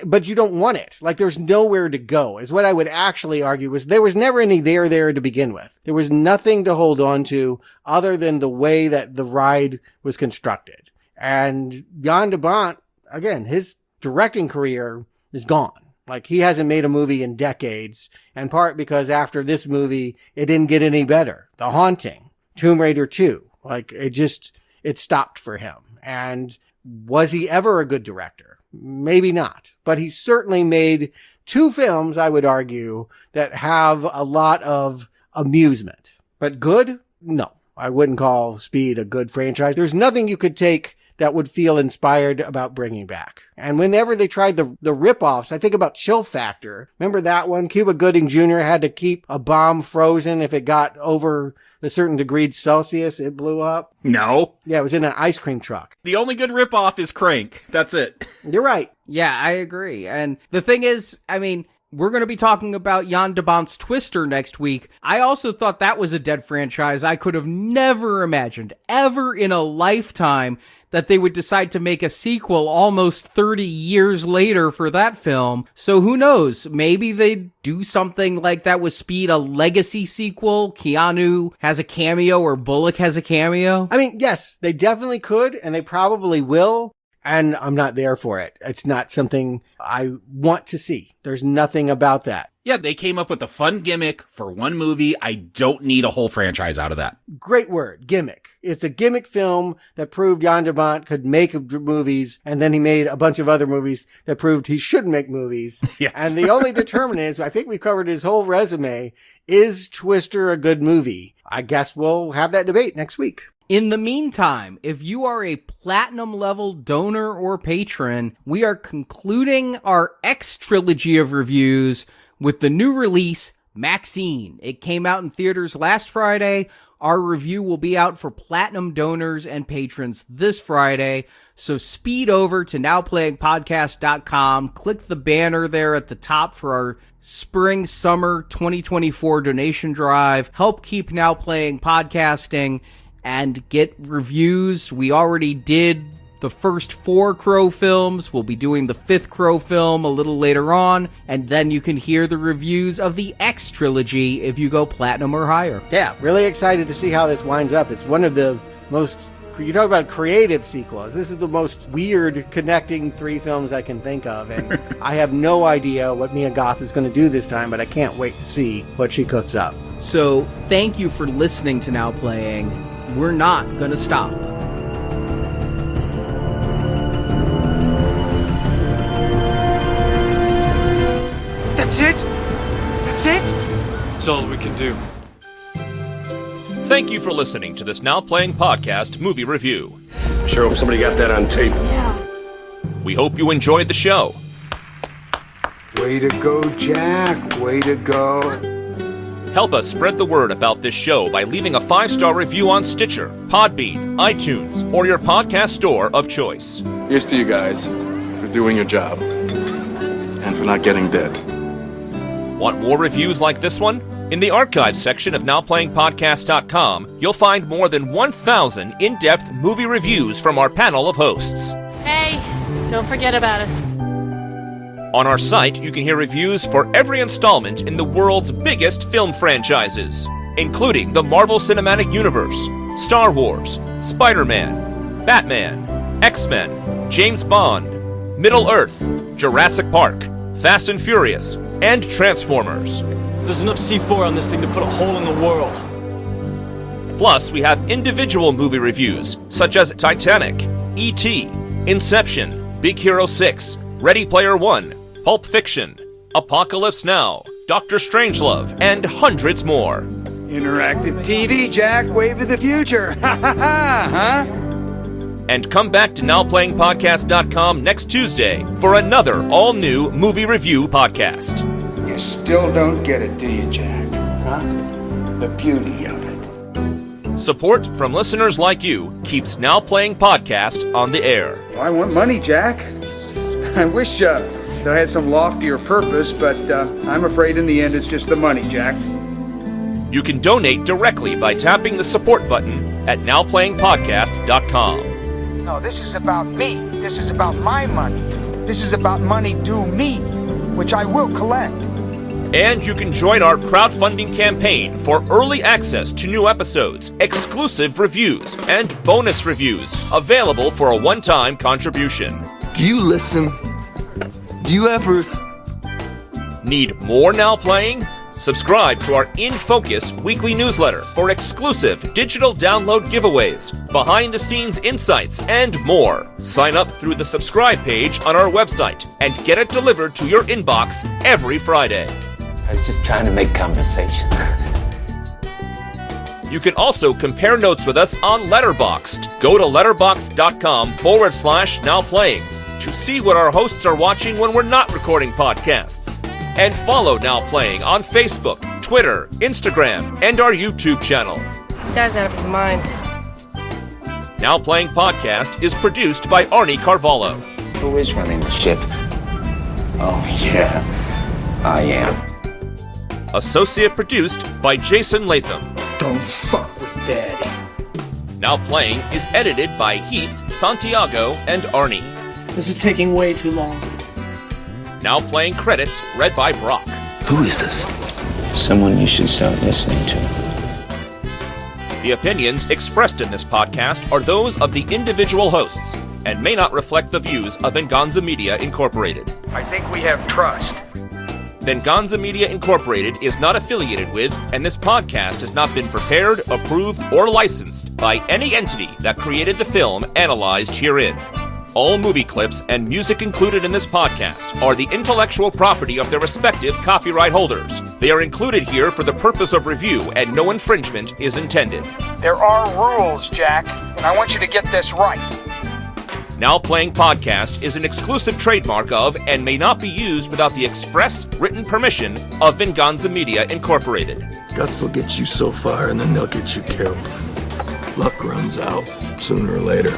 But you don't want it. Like, there's nowhere to go, is what I would actually argue. Was there was never any there to begin with. There was nothing to hold on to other than the way that the ride was constructed. And Jan De Bont, again, his directing career is gone. Like, he hasn't made a movie in decades, in part because after this movie, it didn't get any better. The Haunting, Tomb Raider 2, like, it stopped for him. And was he ever a good director? Maybe not. But he certainly made 2 films, I would argue, that have a lot of amusement. But good? No. I wouldn't call Speed a good franchise. There's nothing you could take that would feel inspired about bringing back. And whenever they tried the rip-offs, I think about Chill Factor. Remember that one? Cuba Gooding Jr. had to keep a bomb frozen. If it got over a certain degree Celsius, it blew up.
No.
Yeah, it was in an ice cream truck.
The only good ripoff is Crank. That's it.
You're right.
Yeah, I agree. And the thing is, I mean, we're going to be talking about Jan De Bont's Twister next week. I also thought that was a dead franchise. I could have never imagined, ever in a lifetime, that they would decide to make a sequel almost 30 years later for that film. So who knows? Maybe they do something like that with Speed, a legacy sequel. Keanu has a cameo or Bullock has a cameo.
I mean, yes, they definitely could, and they probably will. And I'm not there for it. It's not something I want to see. There's nothing about that.
Yeah, they came up with a fun gimmick for one movie. I don't need a whole franchise out of that.
Great word, gimmick. It's a gimmick film that proved Jan De Bont could make movies, and then he made a bunch of other movies that proved he should make movies.
Yes.
And the only determinant is, I think we covered his whole resume, is Twister a good movie? I guess we'll have that debate next week.
In the meantime, if you are a platinum level donor or patron, we are concluding our X trilogy of reviews with the new release, Maxine. It came out in theaters last Friday. Our review will be out for platinum donors and patrons this Friday. So speed over to nowplayingpodcast.com. Click the banner there at the top for our spring summer 2024 donation drive. Help keep Now Playing podcasting and get reviews. We already did the first 4 Crow films. We'll be doing the 5th Crow film a little later on, and then you can hear the reviews of the X trilogy if you go platinum or higher.
Yeah, really excited to see how this winds up. It's one of the most, you talk about creative sequels. This is the most weird connecting 3 films I can think of, and I have no idea what Mia Goth is going to do this time, but I can't wait to see what she cooks up.
So thank you for listening to Now Playing. We're not going to stop.
That's it? That's it?
That's all we can do.
Thank you for listening to this Now Playing Podcast movie review.
Sure hope somebody got that on tape.
We hope you enjoyed the show.
Way to go, Jack. Way to go.
Help us spread the word about this show by leaving a 5-star review on Stitcher, Podbean, iTunes, or your podcast store of choice.
Here's to you guys for doing your job and for not getting dead.
Want more reviews like this one? In the archives section of NowPlayingPodcast.com, you'll find more than 1,000 in-depth movie reviews from our panel of hosts.
Hey, don't forget about us.
On our site, you can hear reviews for every installment in the world's biggest film franchises, including the Marvel Cinematic Universe, Star Wars, Spider-Man, Batman, X-Men, James Bond, Middle-earth, Jurassic Park, Fast and Furious, and Transformers.
There's enough C4 on this thing to put a hole in the world.
Plus, we have individual movie reviews, such as Titanic, E.T., Inception, Big Hero 6, Ready Player One, Pulp Fiction, Apocalypse Now, Dr. Strangelove, and hundreds more.
Interactive TV, Jack. Wave of the future. Ha ha ha, huh?
And come back to NowPlayingPodcast.com next Tuesday for another all-new movie review podcast.
You still don't get it, do you, Jack? Huh? The beauty of it.
Support from listeners like you keeps Now Playing Podcast on the air.
I want money, Jack. I wish that had some loftier purpose, but I'm afraid in the end it's just the money, Jack.
You can donate directly by tapping the support button at nowplayingpodcast.com.
No, this is about me. This is about my money. This is about money due me, which I will collect.
And you can join our crowdfunding campaign for early access to new episodes, exclusive reviews, and bonus reviews available for a one-time contribution.
Do you listen? Do you ever...
Need more Now Playing? Subscribe to our In Focus weekly newsletter for exclusive digital download giveaways, behind-the-scenes insights, and more. Sign up through the subscribe page on our website and get it delivered to your inbox every Friday.
I was just trying to make conversation.
You can also compare notes with us on Letterboxd. Go to letterboxd.com/nowplaying to see what our hosts are watching when we're not recording podcasts. And follow Now Playing on Facebook, Twitter, Instagram, and our YouTube channel.
This guy's out of his mind.
Now Playing Podcast is produced by Arnie Carvalho.
Who is running the ship? Oh, yeah, I am.
Associate produced by Jason Latham.
Don't fuck with Daddy.
Now Playing is edited by Heath, Santiago, and Arnie.
This is taking way too long.
Now Playing credits read by Brock.
Who is this?
Someone you should start listening to.
The opinions expressed in this podcast are those of the individual hosts and may not reflect the views of Venganza Media Incorporated.
I think we have trust.
Venganza Media Incorporated is not affiliated with, and this podcast has not been prepared, approved, or licensed by any entity that created the film analyzed herein. All movie clips and music included in this podcast are the intellectual property of their respective copyright holders. They are included here for the purpose of review, and no infringement is intended.
There are rules, Jack, and I want you to get this right.
Now Playing Podcast is an exclusive trademark of and may not be used without the express written permission of Venganza Media Incorporated.
Guts will get you so far and then they'll get you killed. Luck runs out sooner or later.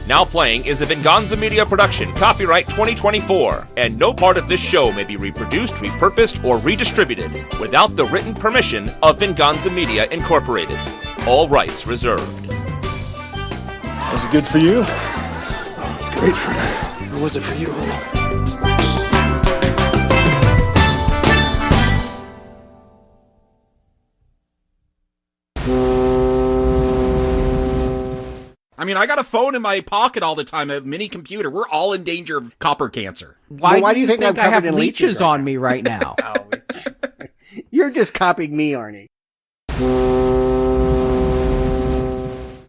Now Playing is a Venganza Media production, copyright 2024, and no part of this show may be reproduced, repurposed, or redistributed without the written permission of Venganza Media Incorporated. All rights reserved.
Was it good for you? Oh, it's great for me. Or was it for you?
I mean, I got a phone in my pocket all the time, a mini computer. We're all in danger of copper cancer.
Why do you think
I'm
I have
covered in
leeches
right
on me right now?
You're just copying me, Arnie.